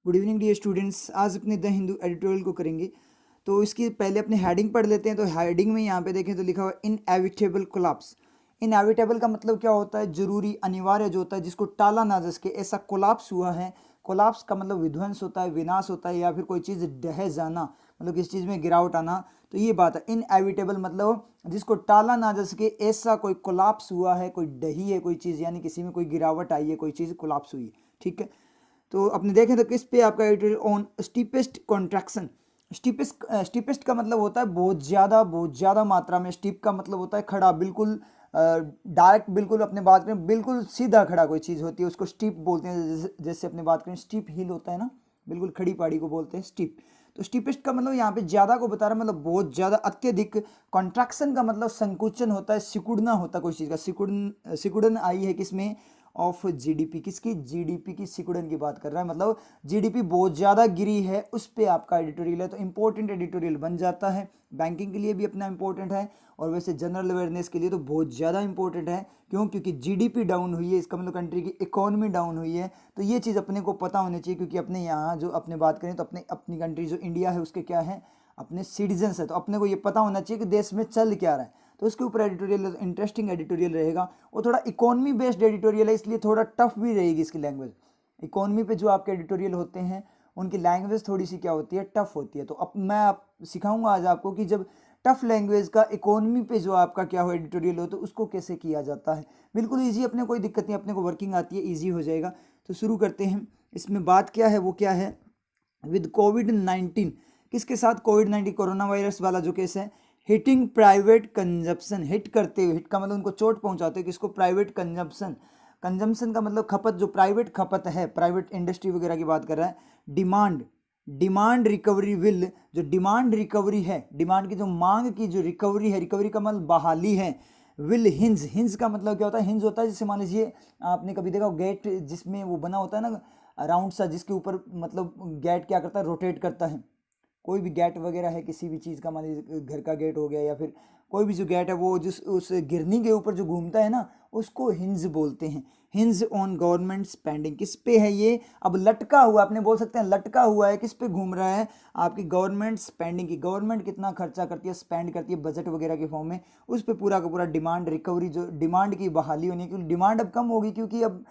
Good evening dear students. आज अपने the Hindu editorial को करेंगे। तो इसकी पहले अपने हेडिंग पढ़ लेते हैं। तो हेडिंग में यहाँ पे देखें तो लिखा हुआ है इनएविटेबल कोलैप्स। इनएविटेबल का मतलब क्या होता है? जरूरी, अनिवार्य जो होता है, जिसको टाला ना जा सके, ऐसा कोलैप्स हुआ है। कोलैप्स का मतलब विध्वंस होता है, विनाश होता है, या फिर कोई चीज़ ढह जाना, मतलब किसी चीज़ में गिरावट आना। तो ये बात है इनएविटेबल, मतलब जिसको टाला ना जा सके, ऐसा कोई कोलैप्स हुआ है, कोई डही है कोई चीज़, यानी किसी में कोई गिरावट आई है, कोई चीज़ कोलैप्स हुई है। ठीक है, तो अपने देखें तो किस पे आपका editorial on steepest contraction. Steepest का मतलब होता है बहुत ज़्यादा मात्रा में। स्टीप का मतलब होता है खड़ा, बिल्कुल डायरेक्ट, बिल्कुल अपने बात करें बिल्कुल सीधा खड़ा कोई चीज़ होती है उसको स्टीप बोलते हैं। जैसे अपने बात करें स्टीप हिल होता है ना, बिल्कुल खड़ी पहाड़ी को बोलते हैं स्टीप। तो स्टीपेस्ट का मतलब यहाँ पे ज़्यादा को बता रहा है, मतलब बहुत ज़्यादा, अत्यधिक। कॉन्ट्रैक्शन का मतलब संकुचन होता है, सिकुड़ना होता है कोई चीज़ का। सिकुड़न आई है किसमें? Of GDP. किसकी? जीडीपी की सिकुड़न की बात कर रहा है, मतलब जीडीपी बहुत ज़्यादा गिरी है, उस पर आपका एडिटोरियल है। तो इंपॉर्टेंट एडिटोरियल बन जाता है, बैंकिंग के लिए भी अपना इंपॉर्टेंट है, और वैसे जनरल अवेयरनेस के लिए तो बहुत ज़्यादा इंपॉर्टेंट है। क्यों? क्योंकि जीडीपी डाउन हुई है, इसका मतलब कंट्री की इकोनॉमी डाउन हुई है। तो ये चीज़ अपने को पता होनी चाहिए, क्योंकि अपने यहाँ जो अपने बात करें तो अपनी कंट्री जो इंडिया है उसके क्या है, अपने सिटीजन्स है। तो अपने को ये पता होना चाहिए कि देश में चल क्या रहा है। तो उसके ऊपर एडिटोरियल इंटरेस्टिंग एडिटोरियल रहेगा। वो थोड़ा इकोनॉमी बेस्ड एडिटोरियल है, इसलिए थोड़ा टफ भी रहेगी इसकी लैंग्वेज। इकोनॉमी पे जो आपके एडिटोरियल होते हैं उनकी लैंग्वेज थोड़ी सी क्या होती है, टफ होती है। तो अब मैं सिखाऊंगा आज आपको कि जब टफ लैंग्वेज का इकोनॉमी पे जो आपका क्या हो एडिटोरियल हो तो उसको कैसे किया जाता है। बिल्कुल ईजी, अपने कोई दिक्कत नहीं, अपने को वर्किंग आती है, ईजी हो जाएगा। तो शुरू करते हैं। इसमें बात क्या है, वो क्या है? विद कोविड-19, किसके साथ? कोविड-19, कोरोना वायरस वाला जो केस है, हिटिंग प्राइवेट कंजप्शन। हिट करते हुए, हिट का मतलब उनको चोट पहुंचाते हुए, किसको? Private consumption. कंजम्पशन का मतलब खपत, जो प्राइवेट खपत है, प्राइवेट इंडस्ट्री वगैरह की बात कर रहा है। डिमांड, डिमांड रिकवरी विल, जो डिमांड रिकवरी है, डिमांड की जो मांग की जो रिकवरी है, रिकवरी का मतलब बहाली है। विल हिंज, हिंज का मतलब क्या होता है? हिंज होता है, जैसे मान लीजिए आपने कभी देखा गेट जिसमें वो बना होता है ना राउंड सा, जिसके ऊपर मतलब गेट क्या करता है, रोटेट करता है। कोई भी गेट वगैरह है किसी भी चीज़ का, मान लीजिए घर का गेट हो गया, या फिर कोई भी जो गेट है वो जिस उस गिरनी के ऊपर जो घूमता है ना, उसको हिंज बोलते हैं। हिंज ऑन गवर्नमेंट स्पेंडिंग, किस पे है ये? अब लटका हुआ, आपने बोल सकते हैं लटका हुआ है, किस पे घूम रहा है? आपकी गवर्नमेंट स्पेंडिंग की। गवर्नमेंट कितना खर्चा करती है, स्पेंड करती है बजट वगैरह के फॉर्म में, उस पर पूरा का पूरा डिमांड रिकवरी, जो डिमांड की बहाली होनी है। क्योंकि डिमांड अब कम होगी, क्योंकि अब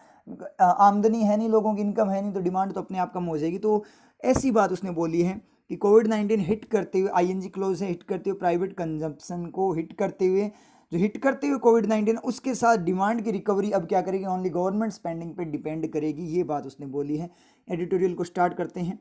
आमदनी है नहीं, लोगों की इनकम है नहीं, तो डिमांड तो अपने आप कम हो जाएगी। तो ऐसी बात उसने बोली है कि कोविड-19 हिट करते हुए, आईएनजी क्लोज है, हिट करते हुए प्राइवेट कंजम्पशन को, हिट करते हुए, जो हिट करते हुए कोविड-19 उसके साथ डिमांड की रिकवरी अब क्या करेगी? ओनली गवर्नमेंट स्पेंडिंग पे डिपेंड करेगी। ये बात उसने बोली है। एडिटोरियल को स्टार्ट करते हैं।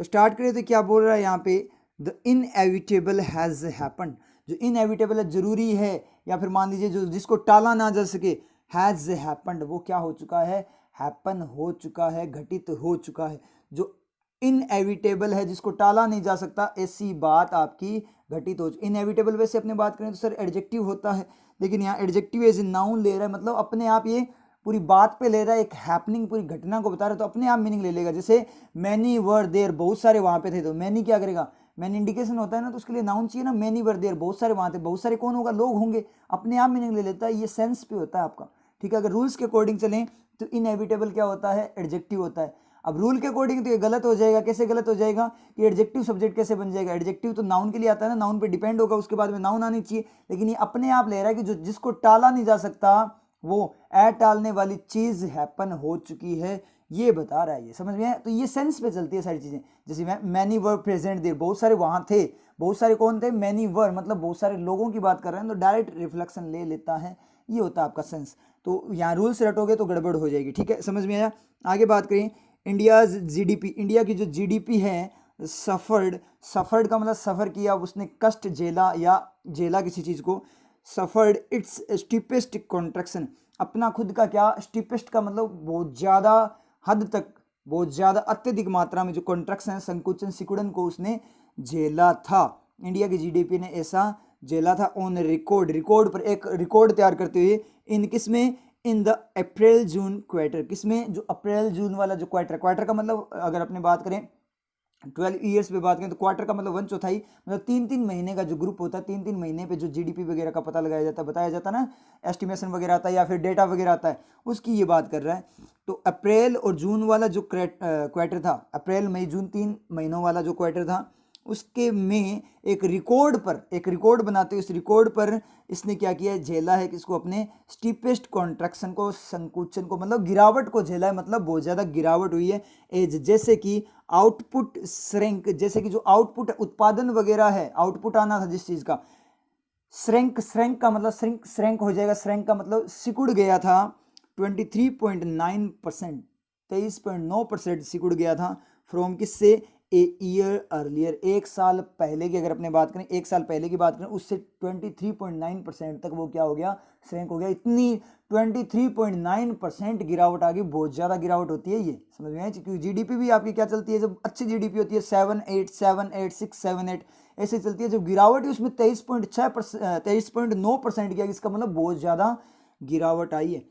तो स्टार्ट करें तो क्या बोल रहा है यहाँ पे? The inevitable has happened. जो इनएविटेबल है, जरूरी है, या फिर मान लीजिए जो जिसको टाला ना जा सके, हैज़ हैपन्ड, वो क्या हो चुका है? हैपन हो चुका है, घटित हो चुका है। जो इनएविटेबल है, जिसको टाला नहीं जा सकता, ऐसी बात आपकी घटित हो चुकी। इनएविटेबल वैसे अपने बात करें तो सर एडजेक्टिव होता है, लेकिन यहाँ एडजेक्टिव एज ए नाउन ले रहा है, मतलब अपने आप ये पूरी बात पे ले रहा है, एक हैपनिंग, पूरी घटना को बता रहा है, तो अपने आप मीनिंग ले लेगा। जैसे मैनी वर देयर, बहुत सारे वहां पे थे, तो मैनी क्या करेगा? मैनी इंडिकेशन होता है ना, तो उसके लिए नाउन चाहिए ना। मैनी वर देयर, बहुत सारे वहां थे, बहुत सारे कौन होगा? लोग होंगे, अपने आप मीनिंग ले लेता है। ये सेंस पे होता है आपका। ठीक है, अगर रूल्स के अकॉर्डिंग चलें तो इनएविटेबल क्या होता है? एडजेक्टिव होता है। अब रूल के अकॉर्डिंग तो ये गलत हो जाएगा। कैसे गलत हो जाएगा कि एडजेक्टिव सब्जेक्ट कैसे बन जाएगा? एडजेक्टिव तो नाउन के लिए आता है ना, नाउन पे डिपेंड होगा, उसके बाद में नाउन आनी चाहिए। लेकिन ये अपने आप ले रहा है कि जो जिसको टाला नहीं जा सकता, वो टालने वाली चीज हैपन हो चुकी है, ये बता रहा है। ये समझ में है? तो ये सेंस पे चलती है सारी चीजें। जैसे मैनी वर प्रेजेंट देयर, बहुत सारे वहां थे, बहुत सारे कौन थे? मैनी वर, मतलब बहुत सारे लोगों की बात कर रहे हैं, तो डायरेक्ट रिफ्लेक्शन ले लेता है। ये होता है आपका सेंस। तो यहाँ रूल्स रटोगे तो गड़बड़ हो जाएगी। ठीक है, समझ में आया? आगे बात करें। इंडियाज जीडीपी, इंडिया की जो जीडीपी है, सफर्ड, सफर्ड का मतलब सफर किया, उसने कष्ट झेला या झेला किसी चीज को। सफर्ड इट्स स्टीपेस्ट कॉन्ट्रैक्शन, अपना खुद का क्या? स्टीपेस्ट का मतलब बहुत ज़्यादा हद तक, बहुत ज़्यादा अत्यधिक मात्रा में जो कॉन्ट्रैक्शन, संकुचन, सिकुड़न को उसने झेला था। इंडिया की जीडीपी ने ऐसा झेला था। ऑन रिकॉर्ड, रिकॉर्ड पर एक रिकॉर्ड तैयार करते हुए, इन किसमें? In the April June quarter, किसमें? जो अप्रैल जून वाला जो क्वार्टर, क्वार्टर का मतलब अगर अपने बात करें 12 ईयर्स पे बात करें तो क्वार्टर का मतलब 1/4, मतलब 3-3 महीने का जो ग्रुप होता है, 3-3 महीने पे जो जीडीपी वगैरह का पता लगाया जाता है, बताया जाता है ना, एस्टिमेशन वगैरह आता है या फिर डेटा वगैरह आता है, उसकी ये बात कर रहा है। तो अप्रैल और जून वाला जो क्वार्टर था, अप्रैल मई जून 3 महीनों वाला जो क्वार्टर था, उसके में एक रिकॉर्ड बनाते हुए उस रिकॉर्ड पर इसने क्या किया है, झेला है कि इसको अपने स्टीपेस्ट कॉन्ट्रैक्शन को, संकुचन को, मतलब गिरावट को झेला है, मतलब बहुत ज़्यादा गिरावट हुई है एज, जैसे कि आउटपुट श्रिंक, जैसे कि जो आउटपुट उत्पादन वगैरह है, आउटपुट आना था जिस चीज़ का, श्रिंक का मतलब श्रिंक हो जाएगा, श्रिंक का मतलब सिकुड़ गया था 23.9%, 23.9% सिकुड़ गया था फ्रॉम किससे, ए ईयर अर्लियर, एक साल पहले की अगर अपने बात करें, एक साल पहले की बात करें, उससे 23.9% तक वो क्या हो गया, श्रिंक हो गया। इतनी 23.9% गिरावट आ गई, बहुत ज़्यादा गिरावट होती है ये, समझ में आए, क्योंकि जीडीपी भी आपकी क्या चलती है, जब अच्छी जीडीपी होती है 7, 8, ऐसे चलती है, जब गिरावट है उसमें 23.9% किया, इसका मतलब बहुत ज़्यादा गिरावट आई है।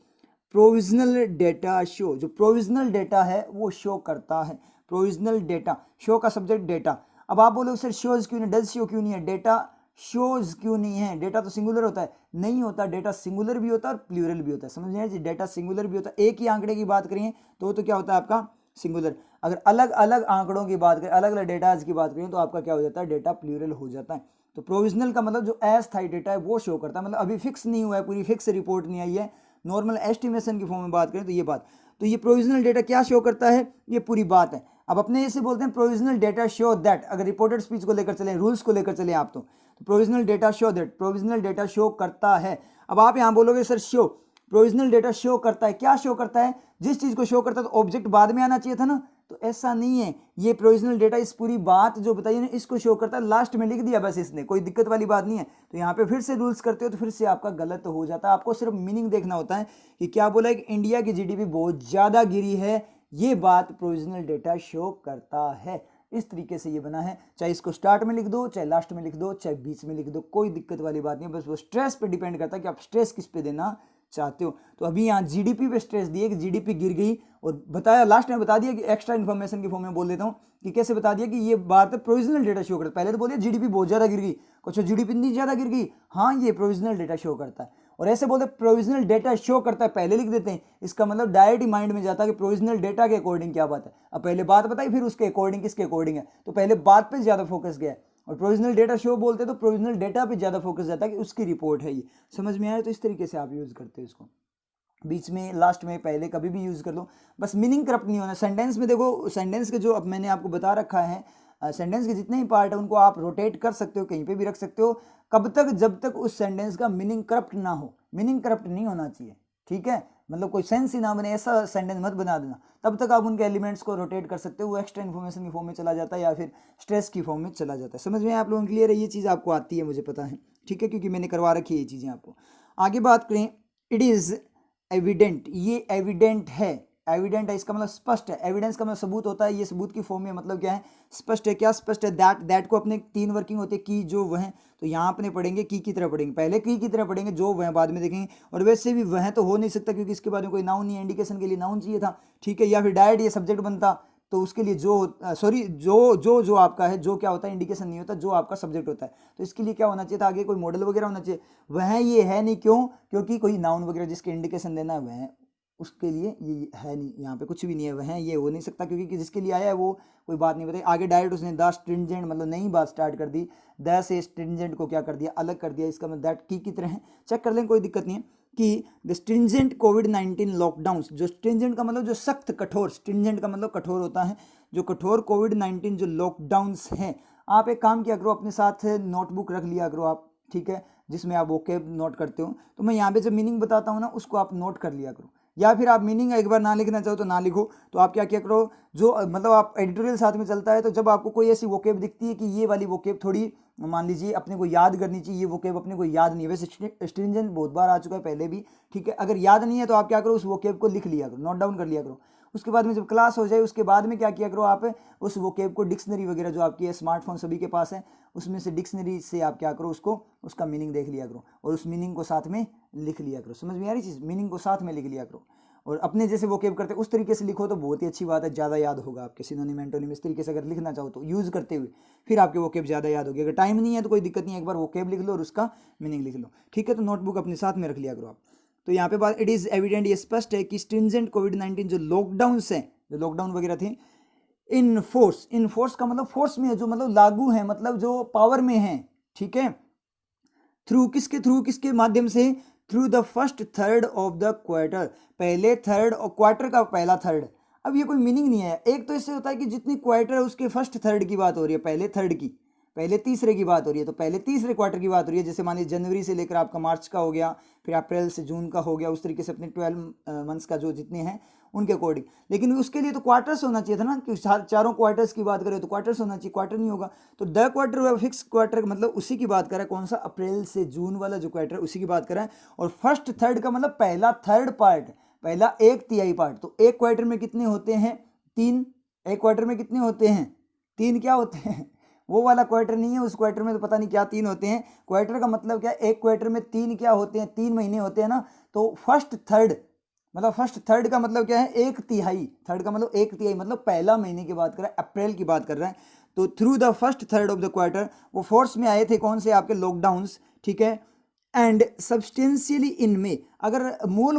प्रोविजनल डेटा शो, जो प्रोविजनल डेटा है वो शो करता है, प्रोविजनल डेटा, शो का सब्जेक्ट डेटा। अब आप बोलोगे सर शोज क्यों नहीं, डज शो क्यों नहीं है, डेटा शोज क्यों नहीं है, डेटा तो सिंगुलर होता है, नहीं होता, डेटा सिंगुलर भी होता है और प्लूरल भी होता है, समझ में, डेटा सिंगुलर भी होता है, एक ही आंकड़े की बात करें तो क्या होता है आपका सिंगुलर, अगर अलग अलग आंकड़ों की बात करें, अलग अलग डेटाज की बात करें तो आपका क्या हो जाता है, डेटा प्लूरल हो जाता है। तो प्रोविजनल का मतलब जो अस्थायी डेटा है वो शो करता है, मतलब अभी फिक्स नहीं हुआ है, पूरी फिक्स रिपोर्ट नहीं आई है, नॉर्मल एस्टिमेशन की फॉर्म में बात करें तो ये बात, तो ये प्रोविजनल डेटा क्या शो करता है, ये पूरी बात है। अब अपने इसे बोलते हैं प्रोविजनल डेटा शो दैट, अगर रिपोर्टेड स्पीच को लेकर चले, रूल्स को लेकर चले आप तो provisional data show that, provisional data show करता है। अब आप यहाँ बोलोगे sir show, provisional data show करता है, क्या शो करता है, जिस चीज को शो करता है तो ऑब्जेक्ट बाद में आना चाहिए था ना, तो ऐसा नहीं है, ये प्रोविजनल डेटा इस पूरी बात जो बताइए ना इसको शो करता है, लास्ट में लिख दिया बस, इसने कोई दिक्कत वाली बात नहीं है। तो यहाँ पे फिर से रूल्स करते हो तो फिर से आपका गलत हो जाता है, आपको सिर्फ मीनिंग देखना होता है कि क्या बोला है कि इंडिया की जीडीपी बहुत ज्यादा गिरी है, ये बात प्रोविजनल डेटा शो करता है। इस तरीके से ये बना है, चाहे इसको स्टार्ट में लिख दो, चाहे लास्ट में लिख दो, चाहे बीच में लिख दो, कोई दिक्कत वाली बात नहीं है, बस वो स्ट्रेस पे डिपेंड करता है कि आप स्ट्रेस किस पे देना चाहते हो। तो अभी यहाँ जीडीपी पे स्ट्रेस दिए कि जीडीपी गिर गई, और बताया लास्ट में बता दिया कि एक्स्ट्रा इन्फॉर्मेशन की फॉर्म में बोल देता हूँ कि कैसे बता दिया कि ये बात प्रोविजनल डेटा शो करता है, पहले तो बोलिए जीडीपी बहुत ज्यादा गिर गई, कुछ जीडीपी इतनी ज्यादा गिर गई, हाँ ये प्रोविजनल डेटा शो करता है, और ऐसे बोलते प्रोविजनल डेटा शो करता है पहले लिख देते हैं, इसका मतलब डायरेक्ट ही माइंड में जाता है कि प्रोविजनल डेटा के अकॉर्डिंग क्या बात है, अब पहले बात बताई फिर उसके अकॉर्डिंग किसके अकॉर्डिंग है, तो पहले बात पे ज्यादा फोकस गया है, और प्रोविजनल डेटा शो बोलते हैं तो प्रोविजनल डेटा पे ज्यादा फोकस जाता है कि उसकी रिपोर्ट है ये, समझ में आया, तो इस तरीके से आप यूज करते हो इसको, बीच में, लास्ट में, पहले कभी भी यूज कर लो, बस मीनिंग करप्ट नहीं होना। सेंटेंस में देखो, सेंटेंस के जो अब मैंने आपको बता रखा है, सेंटेंस के जितने ही पार्ट है उनको आप रोटेट कर सकते हो, कहीं पे भी रख सकते हो, कब तक, जब तक उस सेंटेंस का मीनिंग करप्ट ना हो, मीनिंग करप्ट नहीं होना चाहिए, ठीक है, मतलब कोई सेंस ही ना बने ऐसा सेंटेंस मत बना देना, तब तक आप उनके एलिमेंट्स को रोटेट कर सकते हो, वो एक्स्ट्रा इन्फॉर्मेशन की फॉर्म में चला जाता है या फिर स्ट्रेस की फॉर्म में चला जाता है। समझ में आप लोगों क्लियर है, ये चीज़ आपको आती है मुझे पता है, ठीक है, क्योंकि मैंने करवा रखी है ये चीज़ें आपको। आगे बात करें, इट इज़ एविडेंट, ये एविडेंट है, एविडेंट है इसका मतलब स्पष्ट है, एविडेंस का मतलब सबूत होता है, ये सबूत की फॉर्म में मतलब क्या है, स्पष्ट है, क्या स्पष्ट है, दैट, दैट को अपने 3 वर्किंग होती है, की, जो, वह, तो यहाँ अपने पढ़ेंगे की तरह पढ़ेंगे, पहले की तरह पढ़ेंगे, जो, वह बाद में देखेंगे, और वैसे भी वह तो हो नहीं सकता क्योंकि इसके बाद में कोई नाउन नहीं है, इंडिकेशन के लिए नाउन चाहिए था, ठीक है, या फिर डायरेक्ट ये सब्जेक्ट बनता, तो उसके लिए जो, सॉरी, जो आपका है, जो क्या होता है, इंडिकेशन नहीं होता, जो आपका सब्जेक्ट होता है, तो इसके लिए क्या होना चाहिए था, आगे कोई मॉडल वगैरह होना चाहिए, वह ये है नहीं, क्यों, क्योंकि कोई नाउन वगैरह जिसके इंडिकेशन देना है वह, उसके लिए ये है नहीं, यहाँ पे कुछ भी नहीं है, वह ये हो नहीं सकता क्योंकि जिसके लिए आया है वो कोई बात नहीं बताई, आगे डायरेक्ट उसने द स्ट्रिंजेंट मतलब नई बात स्टार्ट कर दी, द से स्ट्रिंजेंट को क्या कर दिया, अलग कर दिया, इसका मतलब दैट की तरह है, चेक कर लें, कोई दिक्कत नहीं है, कि द स्ट्रिंजेंट कोविड-19 लॉकडाउन, जो स्ट्रिंजेंट का मतलब जो सख्त कठोर, स्ट्रिंजेंट का मतलब कठोर होता है, जो कठोर कोविड-19 जो लॉकडाउन्स हैं, आप एक काम किया करो, अपने साथ नोटबुक रख लिया करो आप, ठीक है, जिसमें आप वोकैब नोट करते हो, तो मैं यहाँ पे जब मीनिंग बताता हूँ ना उसको आप नोट कर लिया करो, या फिर आप मीनिंग एक बार ना लिखना चाहो तो ना लिखो, तो आप क्या करो, जो मतलब आप एडिटोरियल साथ में चलता है, तो जब आपको कोई ऐसी वोकेब दिखती है कि ये वाली वोकेब थोड़ी मान लीजिए अपने को याद करनी चाहिए, ये वोकेब अपने को याद नहीं है, वैसे स्ट्रिंजेंट बहुत बार आ चुका है पहले भी, ठीक है, अगर याद नहीं है तो आप क्या करो, उस वोकेब को लिख लिया करो, नोट डाउन कर लिया करो, उसके बाद में जब क्लास हो जाए उसके बाद में क्या किया करो, आप उस वोकेब को डिक्शनरी वगैरह जो आपकी है, स्मार्टफोन सभी के पास है, उसमें से डिक्शनरी से आप क्या करो, उसको उसका मीनिंग देख लिया करो और उस मीनिंग को साथ में लिख लिया करो, समझ में आ रही चीज़, मीनिंग को साथ में लिख लिया करो। और अपने जैसे वोकेब करते उस तरीके से लिखो तो बहुत ही अच्छी बात है, ज़्यादा याद होगा आपके सिनोनिम एंटोनिम इस तरीके से अगर लिखना चाहो तो यूज़ करते हुए, फिर आपके वोकेब ज़्यादा याद होगी। अगर टाइम नहीं है तो कोई दिक्कत नहीं है, एक बार वोकेब लिख लो और उसका मीनिंग लिख लो, ठीक है। तो नोटबुक अपने साथ में रख लिया करो आप। तो यहाँ पे बात इट इज़ एविडेंट, ये स्पष्ट है कि स्ट्रिंजेंट कोविड-19 जो लॉकडाउन्स हैं, जो लॉकडाउन वगैरह थे, इन फोर्स का मतलब फोर्स में है, जो मतलब लागू है, मतलब जो पावर में है, ठीक है। थ्रू किसके माध्यम से, through the first third of the quarter, पहले थर्ड और क्वार्टर का पहला थर्ड। अब ये कोई मीनिंग नहीं है, एक तो इससे होता है कि जितनी क्वार्टर है उसके फर्स्ट थर्ड की बात हो रही है, पहले थर्ड की, पहले तीसरे की बात हो रही है, तो पहले तीसरे क्वार्टर की बात हो रही है। जैसे मान लीजिए जनवरी से लेकर आपका मार्च का हो गया, फिर अप्रैल से जून का हो गया, उस तरीके से अपने 12 मंथ्स का जो जितने हैं उनके अकॉर्डिंग। लेकिन उसके लिए तो क्वार्टर्स होना चाहिए था ना, कि चारों क्वार्टर्स की बात करें तो क्वार्टर्स होना चाहिए, क्वार्टर नहीं होगा। तो द क्वार्टर हुआ फिक्स क्वार्टर, मतलब उसी की बात कर रहा है, कौन सा, अप्रैल से जून वाला जो क्वार्टर, उसी की बात कर रहा है। और फर्स्ट थर्ड का मतलब पहला थर्ड पार्ट, पहला एक तिहाई पार्ट। तो एक क्वार्टर में कितने होते हैं, 3। एक क्वार्टर में कितने होते हैं, 3 क्या होते हैं, वो वाला क्वार्टर नहीं है, उस क्वार्टर में तो पता नहीं क्या 3 होते हैं। क्वार्टर का मतलब क्या है, एक क्वार्टर में 3 क्या होते हैं, 3 महीने होते हैं ना। तो फर्स्ट थर्ड मतलब फर्स्ट थर्ड का मतलब क्या है, एक तिहाई, थर्ड का मतलब एक तिहाई, मतलब पहला महीने की बात कर रहा है, अप्रैल की बात कर रहा है। तो through the first third of the quarter वो फोर्स में आए थे, कौन से, आपके लॉकडाउन्स, ठीक है। एंड सब्सटेंशियली इन में, अगर मूल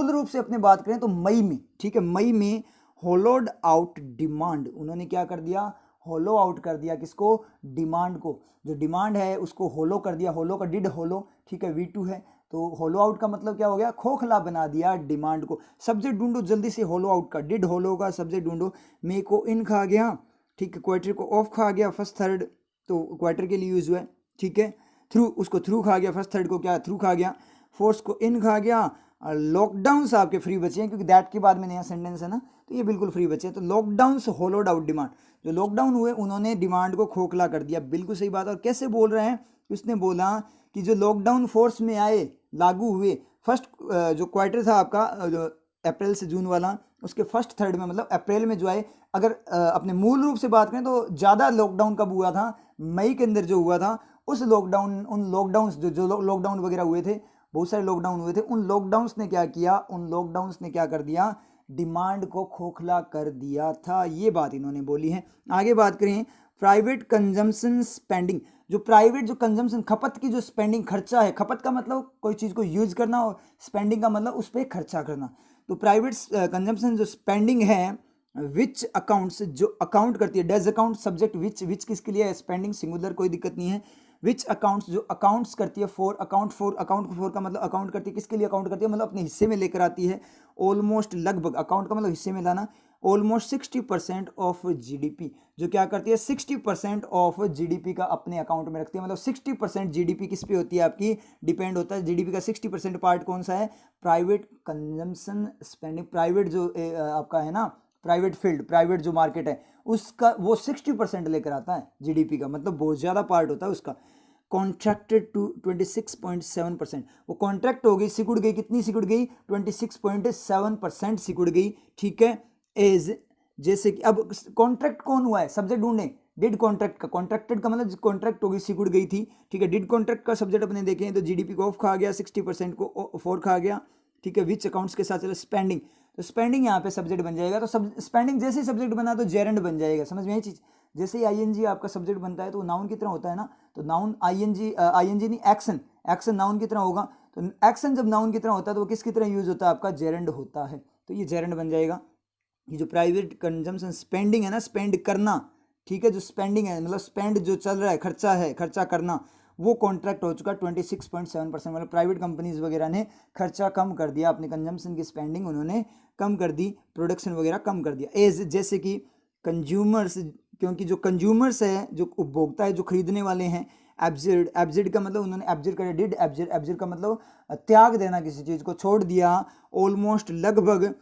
रूप से अपने बात करें तो मई में, ठीक है, मई में होलोड आउट डिमांड, उन्होंने क्या कर दिया, होलो आउट कर दिया, किसको, डिमांड को। जो डिमांड है उसको होलो कर दिया, होलो का डिड होलो, ठीक है, V2 है। तो होलो आउट का मतलब क्या हो गया, खोखला बना दिया डिमांड को। सब्जेक्ट ढूंढो जल्दी से, होलो आउट का, डिड होलो का सब्जेक्ट ढूंढो। मे को इन खा गया, ठीक है, क्वार्टर को ऑफ खा गया, फर्स्ट थर्ड तो क्वार्टर के लिए यूज हुआ है, ठीक है। थ्रू, उसको थ्रू खा गया, फर्स्ट थर्ड को क्या थ्रू खा गया, फोर्स को इन खा गया। लॉकडाउन आपके फ्री बचे हैं, क्योंकि दैट के बाद में नया सेंटेंस है ना, तो ये बिल्कुल फ्री बचे हैं। तो लॉकडाउन होलोड आउट डिमांड, जो लॉकडाउन हुए उन्होंने डिमांड को खोखला कर दिया, बिल्कुल सही बात। और कैसे बोल रहे हैं, उसने बोला कि जो लॉकडाउन फोर्स में आए, लागू हुए, फर्स्ट जो क्वार्टर था आपका, जो अप्रैल से जून वाला, उसके फर्स्ट थर्ड में, मतलब अप्रैल में जो आए। अगर अपने मूल रूप से बात करें तो ज़्यादा लॉकडाउन कब हुआ था, मई के अंदर जो हुआ था, उस लॉकडाउन, उन लॉकडाउन जो लॉकडाउन वगैरह हुए थे, बहुत सारे लॉकडाउन हुए थे, उन लॉकडाउन्स ने क्या किया, उन लॉकडाउन्स ने क्या कर दिया, डिमांड को खोखला कर दिया था। ये बात इन्होंने बोली है। आगे बात करें, प्राइवेट कंजम्पशन स्पेंडिंग, जो प्राइवेट जो कंजम्पशन, खपत की जो स्पेंडिंग, खर्चा है, खपत का मतलब कोई चीज़ को यूज करना, और स्पेंडिंग का मतलब उस पर खर्चा करना। तो प्राइवेट कंजम्पशन जो स्पेंडिंग है, विच अकाउंट्स, जो अकाउंट करती है, डज अकाउंट सब्जेक्ट, विच किसके लिए है, स्पेंडिंग सिंगुलर, कोई दिक्कत नहीं है। विच अकाउंट्स, जो अकाउंट्स करती है, फॉर अकाउंट, फॉर का मतलब अकाउंट करती है, किसके लिए अकाउंट करती है, मतलब अपने हिस्से में लेकर आती है। ऑलमोस्ट, लगभग, अकाउंट का मतलब हिस्से में लाना। ऑलमोस्ट 60% ऑफ GDP, जो क्या करती है, 60% ऑफ GDP का अपने अकाउंट में रखती है। मतलब 60% GDP किस पे होती है आपकी, डिपेंड होता है। GDP का 60% पार्ट कौन सा है, प्राइवेट कंजम्पशन स्पेंडिंग, प्राइवेट जो आपका है ना, प्राइवेट फील्ड, प्राइवेट जो मार्केट है उसका, वो 60% लेकर आता है GDP का, मतलब बहुत ज़्यादा पार्ट होता है उसका। कॉन्ट्रैक्टेड टू 26.7%, वो कॉन्ट्रैक्ट हो गई, सिकुड़ गई, कितनी सिकुड़ गई, 26.7% सिकुड़ गई, ठीक है। एज, जैसे कि अब कॉन्ट्रैक्ट कौन हुआ है, सब्जेक्ट ढूंढे, डिड कॉन्ट्रैक्ट का, कॉन्ट्रैक्टेड का मतलब कॉन्ट्रैक्ट हो गई, सिकुड़ गई थी, ठीक है। डिड कॉन्ट्रैक्ट का सब्जेक्ट अपने देखें तो GDP को ऑफ खा गया, 60% को फोर खा गया, ठीक है। विच अकाउंट्स के साथ चलो स्पेंडिंग, तो स्पेंडिंग यहाँ पे सब्जेक्ट बन जाएगा। तो सब स्पेंडिंग जैसे ही सब्जेक्ट बना तो जेरेंड बन जाएगा, समझ में ये चीज़। जैसे ही ING आपका सब्जेक्ट बनता है तो नाउन की तरह होता है ना, तो नाउन ING नहीं, एक्शन नाउन की तरह होगा। तो एक्शन जब नाउन की तरह होता है तो वो किसकी तरह यूज होता है, आपका जेरेंड होता है। तो ये जेरेंड बन जाएगा। ये जो प्राइवेट कंजम्पशन स्पेंडिंग है ना, स्पेंड करना, ठीक है, जो स्पेंडिंग है मतलब स्पेंड जो चल रहा है, खर्चा है, खर्चा करना, वो कॉन्ट्रैक्ट हो चुका 26.7%। मतलब प्राइवेट कंपनीज वगैरह ने खर्चा कम कर दिया, अपने कंजम्पशन की स्पेंडिंग उन्होंने कम कर दी, प्रोडक्शन वगैरह कम कर दिया। एज, जैसे कि कंज्यूमर्स, क्योंकि जो कंज्यूमर्स है, जो उपभोक्ता है, जो खरीदने वाले हैं, एब्जिड, एब्जिड का मतलब उन्होंने एब्जिड कर, डिड एब्जिड, एब्जिड का मतलब त्याग देना, किसी चीज़ को छोड़ दिया। ऑलमोस्ट, लगभग,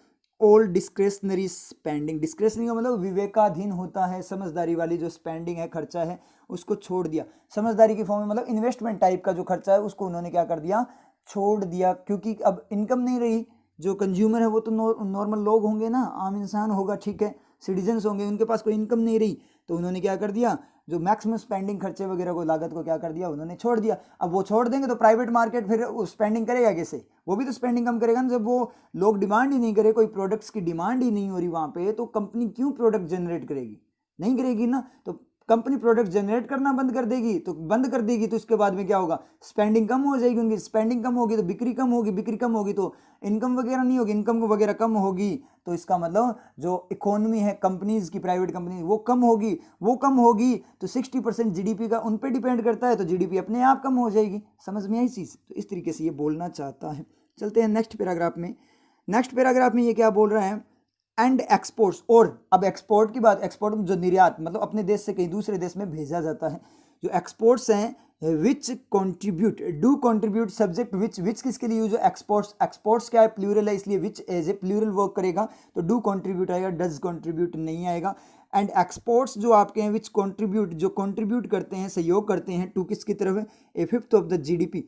ऑल डिस्क्रेशनरी स्पेंडिंग, डिस्क्रेशनरी का मतलब विवेकाधीन होता है, समझदारी वाली जो स्पेंडिंग है, खर्चा है, उसको छोड़ दिया। समझदारी की फॉर्म में मतलब इन्वेस्टमेंट टाइप का जो खर्चा है उसको उन्होंने क्या कर दिया, छोड़ दिया। क्योंकि अब इनकम नहीं रही, जो कंज्यूमर है वो तो नॉर्मल लोग होंगे ना, आम इंसान होगा, ठीक है, सिटीजन्स होंगे, उनके पास कोई इनकम नहीं रही, तो उन्होंने क्या कर दिया, जो मैक्सिमम स्पेंडिंग खर्चे वगैरह को लागत को क्या कर दिया उन्होंने छोड़ दिया। अब वो छोड़ देंगे तो प्राइवेट मार्केट फिर स्पेंडिंग करेगा कैसे, वो भी तो स्पेंडिंग कम करेगा ना। जब वो लोग डिमांड ही नहीं करे, कोई प्रोडक्ट्स की डिमांड ही नहीं हो रही वहाँ पे, तो कंपनी क्यों प्रोडक्ट जनरेट करेगी, नहीं करेगी ना। तो कंपनी प्रोडक्ट जनरेट करना बंद कर देगी, तो बंद कर देगी तो उसके बाद में क्या होगा, स्पेंडिंग कम हो जाएगी उनकी, स्पेंडिंग कम होगी तो बिक्री कम होगी, बिक्री कम होगी तो इनकम वगैरह नहीं होगी, इनकम वगैरह कम होगी तो इसका मतलब जो इकोनॉमी है कंपनीज की, प्राइवेट कंपनी, वो कम होगी, वो कम होगी तो 60% जीडीपी का उन पे डिपेंड करता है, तो जीडीपी अपने आप कम हो जाएगी। समझ में आई चीज़, तो इस तरीके से ये बोलना चाहता है। चलते हैं नेक्स्ट पैराग्राफ में। नेक्स्ट पैराग्राफ में ये क्या बोल रहा है, एंड एक्सपोर्ट्स, और अब एक्सपोर्ट की बात, एक्सपोर्ट जो निर्यात मतलब अपने देश से कहीं दूसरे देश में भेजा जाता है, जो एक्सपोर्ट्स हैं, which contribute, do contribute, subject which किसके लिए यूज है, एक्सपोर्ट्स, एक्सपोर्ट्स क्या है, प्लूरल है, इसलिए विच एज ए प्लूरल वर्क करेगा, तो डू कंट्रीब्यूट आएगा, डज कंट्रीब्यूट नहीं आएगा। एंड एक्सपोर्ट्स जो आपके हैं, विच कंट्रीब्यूट, जो कंट्रीब्यूट करते हैं, सहयोग करते हैं, टू किसकी तरफ है, a fifth of the GDP,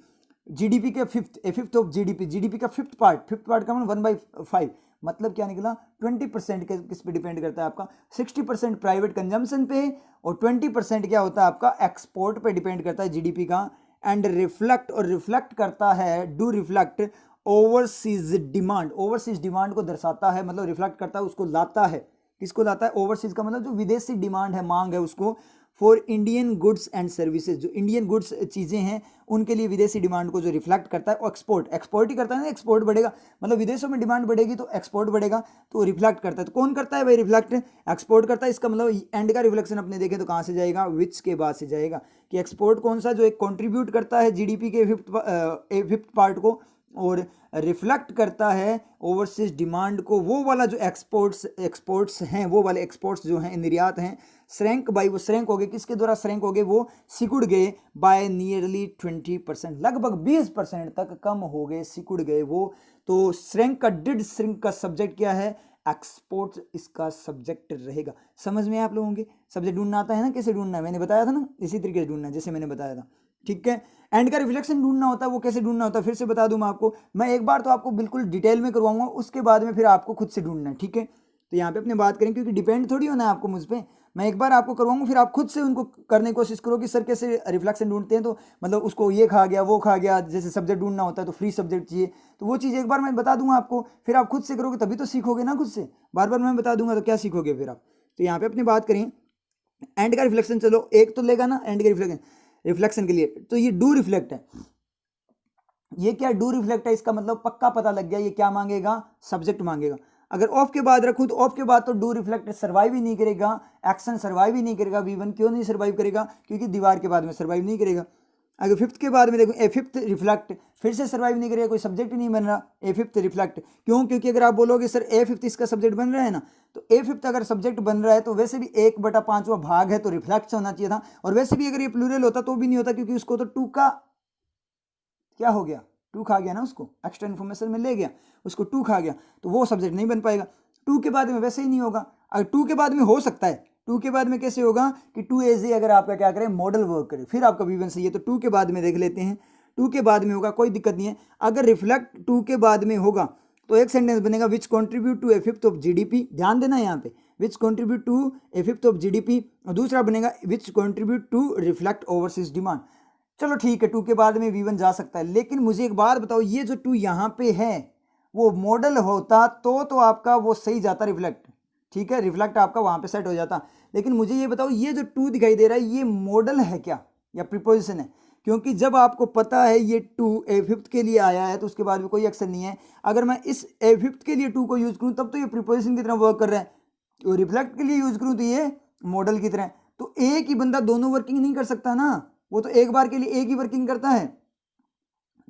GDP के fifth, a fifth of GDP, GDP का फिफ्थ पार्ट, फिफ्थ पार्ट का मतलब 1/5, मतलब क्या निकला 20% किस पे डिपेंड करता है आपका, 60% प्राइवेट कंजम्पशन पे और 20% क्या होता है आपका एक्सपोर्ट पे डिपेंड करता है जीडीपी का। एंड रिफ्लेक्ट, और रिफ्लेक्ट करता है, do reflect overseas demand, overseas demand को दर्शाता है, मतलब रिफ्लेक्ट करता है, उसको लाता है, किसको लाता है, ओवरसीज का मतलब जो विदेशी डिमांड है, मांग है उसको, for Indian goods and services, जो इंडियन गुड्स चीज़ें हैं उनके लिए विदेशी डिमांड को जो रिफ्लेक्ट करता है, और एक्सपोर्ट, एक्सपोर्ट ही करता है ना, एक्सपोर्ट बढ़ेगा मतलब विदेशों में डिमांड बढ़ेगी तो एक्सपोर्ट बढ़ेगा, तो रिफ्लेक्ट करता है। तो कौन करता है भाई रिफ्लेक्ट, एक्सपोर्ट करता है। इसका मतलब एंड का रिफ्लेक्शन अपने देखें तो कहाँ से जाएगा, विच के बाद से जाएगा, कि एक्सपोर्ट कौन सा, जो एक कॉन्ट्रीब्यूट करता है जीडीपी के फिफ्थ पार्ट को, और रिफ्लेक्ट करता है ओवरसीज डिमांड को, वो वाला जो एक्सपोर्ट्स हैं, वो वाले एक्सपोर्ट्स जो हैं, निर्यात हैं, श्रैंक बाई, वो श्रैंक हो गए, किसके द्वारा श्रैंक हो गए, वो सिकुड़ गए, बाय नियरली 20%, लगभग 20% तक कम हो गए, सिकुड़ गए वो। तो श्रैंक का, डिड श्रिंक का सब्जेक्ट क्या है, एक्सपोर्ट इसका सब्जेक्ट रहेगा। समझ में आप लोगों के, सब्जेक्ट ढूंढना आता है ना, कैसे ढूंढना है, मैंने बताया था ना, इसी तरीके से ढूंढना है जैसे मैंने बताया था, ठीक है। एंड का रिफ्लेक्शन ढूंढना होता है, वो कैसे ढूंढना होता है फिर से बता दूं मैं आपको, मैं एक बार तो आपको बिल्कुल डिटेल में करवाऊंगा, उसके बाद में फिर आपको खुद से ढूंढना है, ठीक है। तो यहाँ पे अपने बात करें, क्योंकि डिपेंड थोड़ी होना है आपको मुझ पर, मैं एक बार आपको करवाऊंगा, फिर आप खुद से उनको करने की कोशिश करो कि सर कैसे रिफ्लेक्शन ढूंढते हैं, तो मतलब उसको ये खा गया वो खा गया, जैसे सब्जेक्ट ढूंढना होता है तो फ्री सब्जेक्ट चाहिए, तो वो चीज़ एक बार मैं बता दूंगा आपको, फिर आप खुद से करोगे तभी तो सीखोगे ना, खुद से बार बार मैं बता दूंगा तो क्या सीखोगे फिर आप। तो यहाँ पे अपनी बात करें, एंड का रिफ्लेक्शन, चलो एक तो लेगा ना एंड का रिफ्लेक्शन, रिफ्लेक्शन के लिए तो ये डू रिफ्लेक्ट है, ये क्या डू रिफ्लेक्ट है, इसका मतलब पक्का पता लग गया, ये क्या मांगेगा, सब्जेक्ट मांगेगा। अगर ऑफ के बाद रखूँ तो ऑफ के बाद तो डू रिफ्लेक्ट सर्वाइव ही नहीं करेगा, एक्शन सर्वाइव ही नहीं करेगा, V1 क्यों नहीं सर्वाइव करेगा, क्योंकि दीवार के बाद में सर्वाइव नहीं करेगा। अगर फिफ्थ के बाद में देखो ए फिफ्थ रिफ्लेक्ट, फिर से सर्वाइव नहीं करेगा, कोई सब्जेक्ट ही नहीं बन रहा, ए फिफ्थ रिफ्लेक्ट क्यों, क्योंकि अगर आप बोलोगे सर ए फिफ्थ इसका सब्जेक्ट बन रहा है ना, तो ए फिफ्थ अगर सब्जेक्ट बन रहा है तो वैसे भी 1/5वां भाग है तो रिफ्लेक्ट होना चाहिए था, और वैसे भी अगर ये प्लूरल होता तो भी नहीं होता, क्योंकि उसको तो टू का क्या हो गया, टू खा गया ना, उसको एक्स्ट्रा इन्फॉर्मेशन में ले गया, उसको टू खा गया, तो वो सब्जेक्ट नहीं बन पाएगा। टू के बाद में वैसे ही नहीं होगा, अगर टू के बाद में हो सकता है, टू के बाद में कैसे होगा कि टू एज ए अगर आपका क्या करे, मॉडल वर्क करे, फिर आपका V1 सही है, तो टू के बाद में देख लेते हैं, टू के बाद में होगा कोई दिक्कत नहीं है। अगर रिफ्लेक्ट टू के बाद में होगा तो एक सेंटेंस बनेगा, which contribute to a fifth of GDP, ध्यान देना यहाँ पे, which contribute to a fifth of GDP, और दूसरा बनेगा which contribute to reflect overseas demand. चलो ठीक है, टू के बाद में V1 जा सकता है, लेकिन मुझे एक बात बताओ, ये जो टू यहाँ पे है वो मॉडल होता तो आपका वो सही जाता रिफ्लेक्ट, ठीक है, रिफ्लेक्ट आपका वहाँ पे सेट हो जाता। लेकिन मुझे ये बताओ, ये जो टू दिखाई दे रहा है ये मॉडल है क्या या प्रीपोजिशन है, क्योंकि जब आपको पता है ये टू ए फिफ्थ के लिए आया है तो उसके बाद में कोई एक्शन नहीं है। अगर मैं इस ए फिफ्थ के लिए टू को यूज करूँ तब तो ये प्रीपोजिशन की तरह वर्क कर रहा है, तो रिफ्लेक्ट के लिए यूज करूँ तो ये मॉडल की तरह। तो एक ही बंदा दोनों वर्किंग नहीं कर सकता ना, वो तो एक बार के लिए एक ही वर्किंग करता है।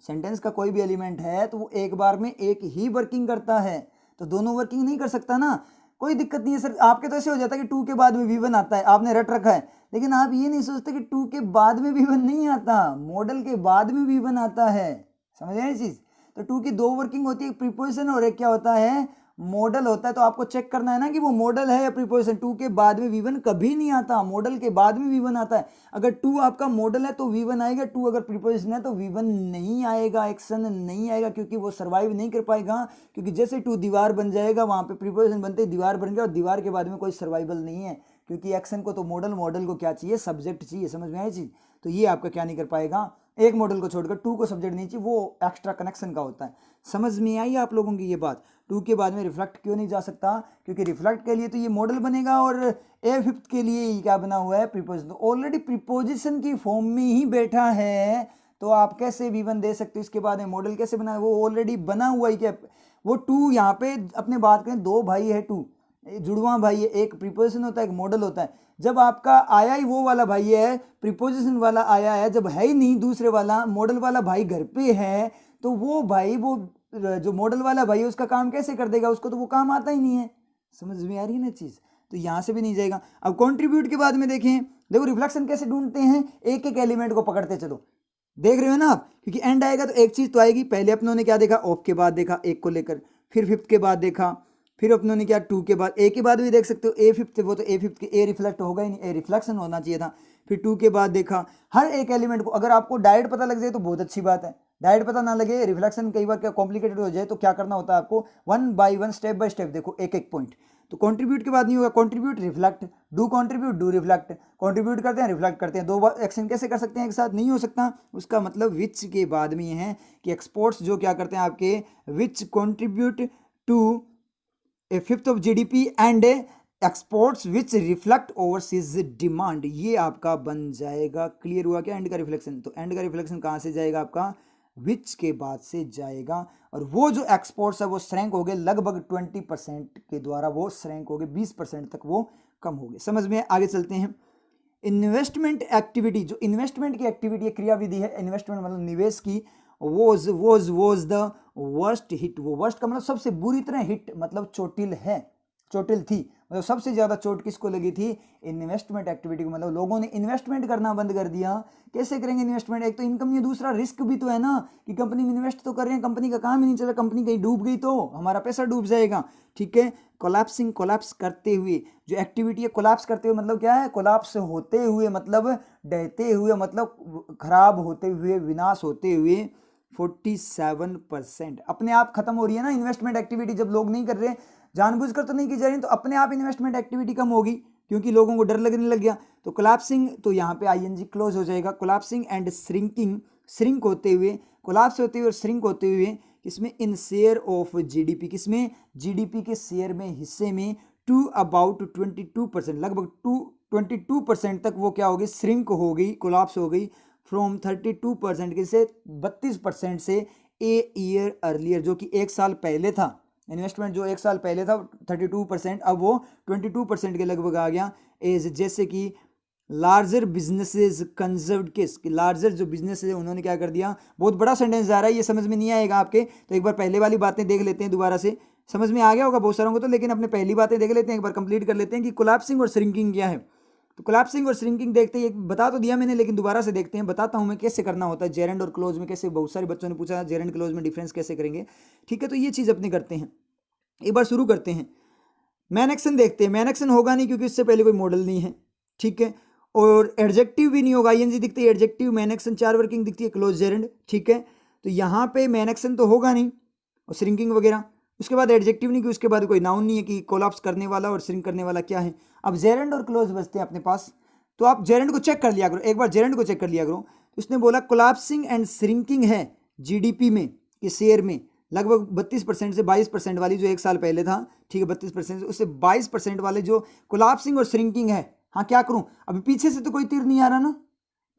सेंटेंस का कोई भी एलिमेंट है तो वो एक बार में एक ही वर्किंग करता है, तो दोनों वर्किंग नहीं कर सकता ना। कोई दिक्कत नहीं है सर, आपके तो ऐसे हो जाता है कि टू के बाद में V1 आता है, आपने रट रखा है, लेकिन आप ये नहीं सोचते कि टू के बाद में V1 नहीं आता, मॉडल के बाद में V1 आता है। समझ आए चीज? तो टू की दो वर्किंग होती है, एक प्रीपोजिशन और एक क्या होता है, मॉडल होता है। तो आपको चेक करना है ना कि वो मॉडल है या प्रीपोजिशन। टू के बाद में V1 कभी नहीं आता, मॉडल के बाद में V1 आता है। अगर टू आपका मॉडल है तो V1 आएगा, टू अगर प्रीपोजिशन है तो V1 नहीं आएगा, एक्शन नहीं आएगा, क्योंकि वो सर्वाइव नहीं कर पाएगा। क्योंकि जैसे टू दीवार बन जाएगा, वहां पे प्रीपोजिशन बनते ही दीवार बन गया, और दीवार के बाद में कोई सर्वाइवल नहीं है, क्योंकि एक्शन को तो मॉडल, मॉडल को क्या चाहिए, सब्जेक्ट चाहिए। समझ में आई चीज? तो ये आपका क्या नहीं कर पाएगा, एक मॉडल को छोड़कर टू को सब्जेक्ट नहीं चाहिए, वो एक्स्ट्रा कनेक्शन का होता है। समझ में आई आप लोगों की ये बात? टू के बाद में रिफ्लेक्ट क्यों नहीं जा सकता, क्योंकि रिफ्लेक्ट के लिए तो ये मॉडल बनेगा और ए फिफ्थ के लिए ये क्या बना हुआ है, प्रीपोजिशन। तो ऑलरेडी प्रीपोजिशन की फॉर्म में ही बैठा है, तो आप कैसे V1 दे सकते हो? इसके बाद में मॉडल कैसे बना है, वो ऑलरेडी बना हुआ ही क्या, वो टू यहाँ पे अपने बात करें, दो भाई है, टू जुड़वा भाई है, एक प्रीपोजिशन होता है, एक मॉडल होता है। जब आपका आया ही वो वाला भाई है, प्रीपोजिशन वाला आया है, जब है ही नहीं दूसरे वाला मॉडल वाला भाई घर पे है, तो वो भाई, वो जो मॉडल वाला भाई है उसका काम कैसे कर देगा, उसको तो वो काम आता ही नहीं है। समझ में आ रही है ना चीज? तो यहां से भी नहीं जाएगा। अब कॉन्ट्रीब्यूट के बाद में देखें, देखो रिफ्लेक्शन कैसे ढूंढते हैं, एक एक एलिमेंट को पकड़ते चलो, देख रहे हो ना आप, क्योंकि एंड आएगा तो एक चीज तो आएगी। पहले अपनों ने क्या देखा, ऑफ के बाद देखा एक को लेकर, फिर फिफ्थ के बाद देखा, फिर अपनों ने क्या टू के बाद, ए के बाद भी देख सकते हो, ए फिफ्थ, वो तो ए फिफ्थ के ए रिफ्लेक्ट होगा ही नहीं, ए रिफ्लेक्शन होना चाहिए था। फिर टू के बाद देखा, हर एक एलिमेंट को अगर आपको डायरेक्ट पता लग जाए तो बहुत अच्छी बात है, डायरेक्ट पता ना लगे, रिफ्लेक्शन कई बार क्या कॉम्प्लिकेटेड हो जाए, तो क्या करना होता है आपको, one by one, step by step देखो, एक एक पॉइंट। तो कंट्रीब्यूट के बाद नहीं होगा, contribute reflect, do contribute, do reflect, contribute करते हैं रिफ्लेक्ट करते हैं, दो बार एक्शन कैसे कर सकते हैं एक साथ, नहीं हो सकता। उसका मतलब विच के बाद में ये है कि एक्सपोर्ट्स जो क्या करते हैं आपके, which contribute to a fifth of GDP and exports which reflect overseas demand, ये आपका बन जाएगा। क्लियर हुआ क्या एंड का रिफ्लेक्शन? तो एंड का रिफ्लेक्शन कहाँ से जाएगा आपका, विच के बाद से जाएगा। और वो जो एक्सपोर्ट्स है वो श्रैंक हो गए लगभग 20% के द्वारा, वो श्रैंक हो गए 20% तक वो कम हो गए। समझ में? आगे चलते हैं। इन्वेस्टमेंट एक्टिविटी, जो इन्वेस्टमेंट की एक्टिविटी क्रियाविधि है, इन्वेस्टमेंट मतलब निवेश की, वॉज द वर्स्ट हिट, वो वर्स्ट का मतलब सबसे बुरी तरह हिट, मतलब चोटिल है, चोटिल थी, मतलब सबसे ज्यादा चोट किसको लगी थी, इन्वेस्टमेंट एक्टिविटी को। मतलब लोगों ने इन्वेस्टमेंट करना बंद कर दिया। कैसे करेंगे इन्वेस्टमेंट, एक तो इनकम नहीं है, दूसरा रिस्क भी तो है ना, कि कंपनी में इन्वेस्ट तो कर रहे हैं, कंपनी का काम ही नहीं चला, कंपनी कहीं डूब गई तो हमारा पैसा डूब जाएगा। ठीक है, कोलैप्सिंग, कोलैप्स करते हुए, जो एक्टिविटी है कोलैप्स करते हुए मतलब क्या है, कोलैप्स होते हुए मतलब डहते हुए, मतलब खराब होते हुए, विनाश होते हुए 47% अपने आप खत्म हो रही है ना इन्वेस्टमेंट एक्टिविटी। जब लोग नहीं कर रहे, जानबूझकर तो नहीं की जा रही, तो अपने आप इन्वेस्टमेंट एक्टिविटी कम होगी, क्योंकि लोगों को डर लगने लग गया। तो कोलैप्सिंग, तो यहाँ पे आईएनजी क्लोज हो जाएगा। कोलैप्सिंग एंड श्रिंकिंग, श्रिंक होते हुए, कोलैप्स होते हुए और श्रिंक होते हुए, किसमें, इन शेयर ऑफ जीडीपी, किसमें, जीडीपी के शेयर में, हिस्से में, टू अबाउट 22%, लगभग 22% तक वो क्या होगी, श्रिंक हो गई, कोलैप्स हो गई। फ्रॉम 32% के से 32% से ए ईयर अर्लियर, जो कि एक साल पहले था, इन्वेस्टमेंट जो एक साल पहले था 32%, अब वो 22% के लगभग आ गया। एज जैसे कि लार्जर बिजनेसेस कंजर्व्ड किस, लार्जर जो बिजनेस है उन्होंने क्या कर दिया। बहुत बड़ा सेंटेंस जा रहा है, ये समझ में नहीं आएगा आपके, तो एक बार पहले वाली बातें देख लेते हैं दोबारा से, समझ में आ गया होगा बहुत सारों को तो, लेकिन अपने पहली बातें देख लेते हैं, एक बार कंप्लीट कर लेते हैं कि कोलैप्सिंग और श्रिंकिंग क्या है। तो कोलैप्सिंग और श्रिंकिंग देखते ही, बता तो दिया मैंने, लेकिन दोबारा से देखते हैं, बताता हूं मैं कैसे करना होता है जेरेंड और क्लोज में, कैसे, बहुत सारे बच्चों ने पूछा जेरेंड क्लोज में डिफरेंस कैसे करेंगे। ठीक है, तो ये चीज़ अपने करते हैं, एक बार शुरू करते हैं। मैन एक्शन देखते हैं, मैन एक्शन होगा नहीं क्योंकि इससे पहले कोई मॉडल नहीं है। ठीक है, और एडजेक्टिव भी नहीं होगा, आईएनजी दिखती है, एडजेक्टिव, मैन एक्शन, चार वर्किंग दिखती है, क्लोज जेरेंड। ठीक है, तो यहाँ पे मैन एक्शन तो होगा नहीं और श्रिंकिंग वगैरह, उसके बाद एडजेक्टिव नहीं, कि उसके बाद कोई नाउन नहीं है कि कोलैप्स करने वाला और श्रिंक करने वाला क्या है। अब जेरेंड और क्लोज बचते हैं अपने पास, तो आप जेरेंड को चेक कर लिया करो, एक बार जेरेंड को चेक कर लिया करो। उसने बोला कोलैप्सिंग एंड श्रिंकिंग है जीडीपी में, कि शेयर में, लगभग 32% से 22% वाली जो एक साल पहले था, ठीक है 32% से, उससे 22% वाले जो कोलैप्सिंग और श्रिंकिंग है। हाँ, क्या करूं, अभी पीछे से तो कोई तीर नहीं आ रहा ना,